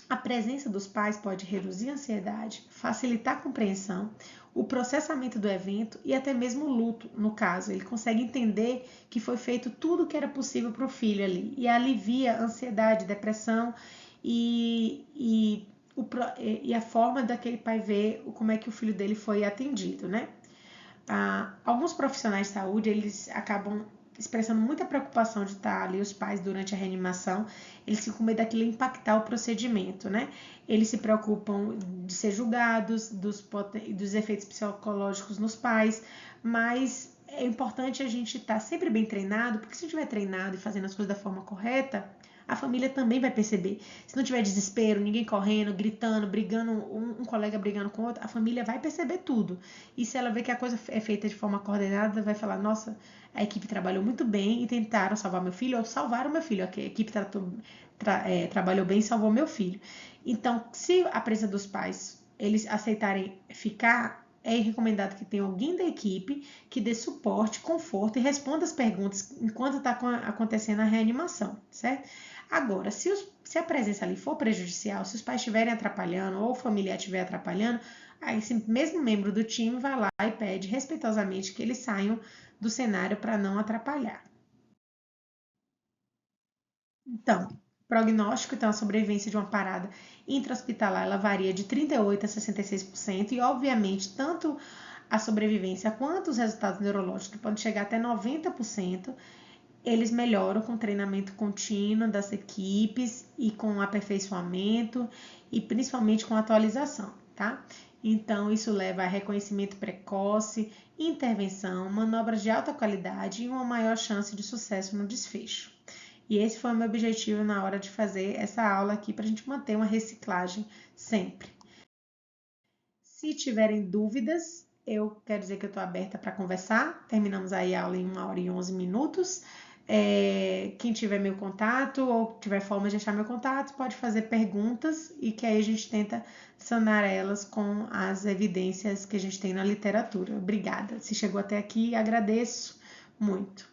A presença dos pais pode reduzir a ansiedade, facilitar a compreensão, o processamento do evento e até mesmo o luto, no caso. Ele consegue entender que foi feito tudo o que era possível para o filho ali e alivia a ansiedade, depressão e a forma daquele pai ver como é que o filho dele foi atendido, né? Alguns profissionais de saúde, eles acabam expressando muita preocupação de estar ali os pais durante a reanimação, eles ficam com medo daquilo impactar o procedimento, né? Eles se preocupam de ser julgados, dos efeitos psicológicos nos pais, mas é importante a gente estar sempre bem treinado, porque se estiver treinado e fazendo as coisas da forma correta, a família também vai perceber. Se não tiver desespero, ninguém correndo, gritando, brigando, um colega brigando com o outro, a família vai perceber tudo. E se ela vê que a coisa é feita de forma coordenada, vai falar, nossa, a equipe trabalhou muito bem e tentaram salvar meu filho, ou salvaram meu filho. A equipe trabalhou bem e salvou meu filho. Então, se a presença dos pais, eles aceitarem ficar, é recomendado que tenha alguém da equipe que dê suporte, conforto e responda as perguntas enquanto está acontecendo a reanimação, certo? Agora, se a presença ali for prejudicial, se os pais estiverem atrapalhando ou o familiar estiver atrapalhando, aí esse mesmo membro do time vai lá e pede respeitosamente que eles saiam do cenário para não atrapalhar. Então, prognóstico, então a sobrevivência de uma parada intra-hospitalar, ela varia de 38% a 66% e, obviamente, tanto a sobrevivência quanto os resultados neurológicos, que podem chegar até 90%, eles melhoram com treinamento contínuo das equipes e com aperfeiçoamento e principalmente com atualização, tá? Então, isso leva a reconhecimento precoce, intervenção, manobras de alta qualidade e uma maior chance de sucesso no desfecho. E esse foi o meu objetivo na hora de fazer essa aula aqui, para a gente manter uma reciclagem sempre. Se tiverem dúvidas, eu quero dizer que eu estou aberta para conversar. Terminamos aí a aula em 1 hora e 11 minutos. Quem tiver meu contato ou tiver forma de achar meu contato, pode fazer perguntas e que aí a gente tenta sanar elas com as evidências que a gente tem na literatura. Obrigada. Se chegou até aqui, agradeço muito.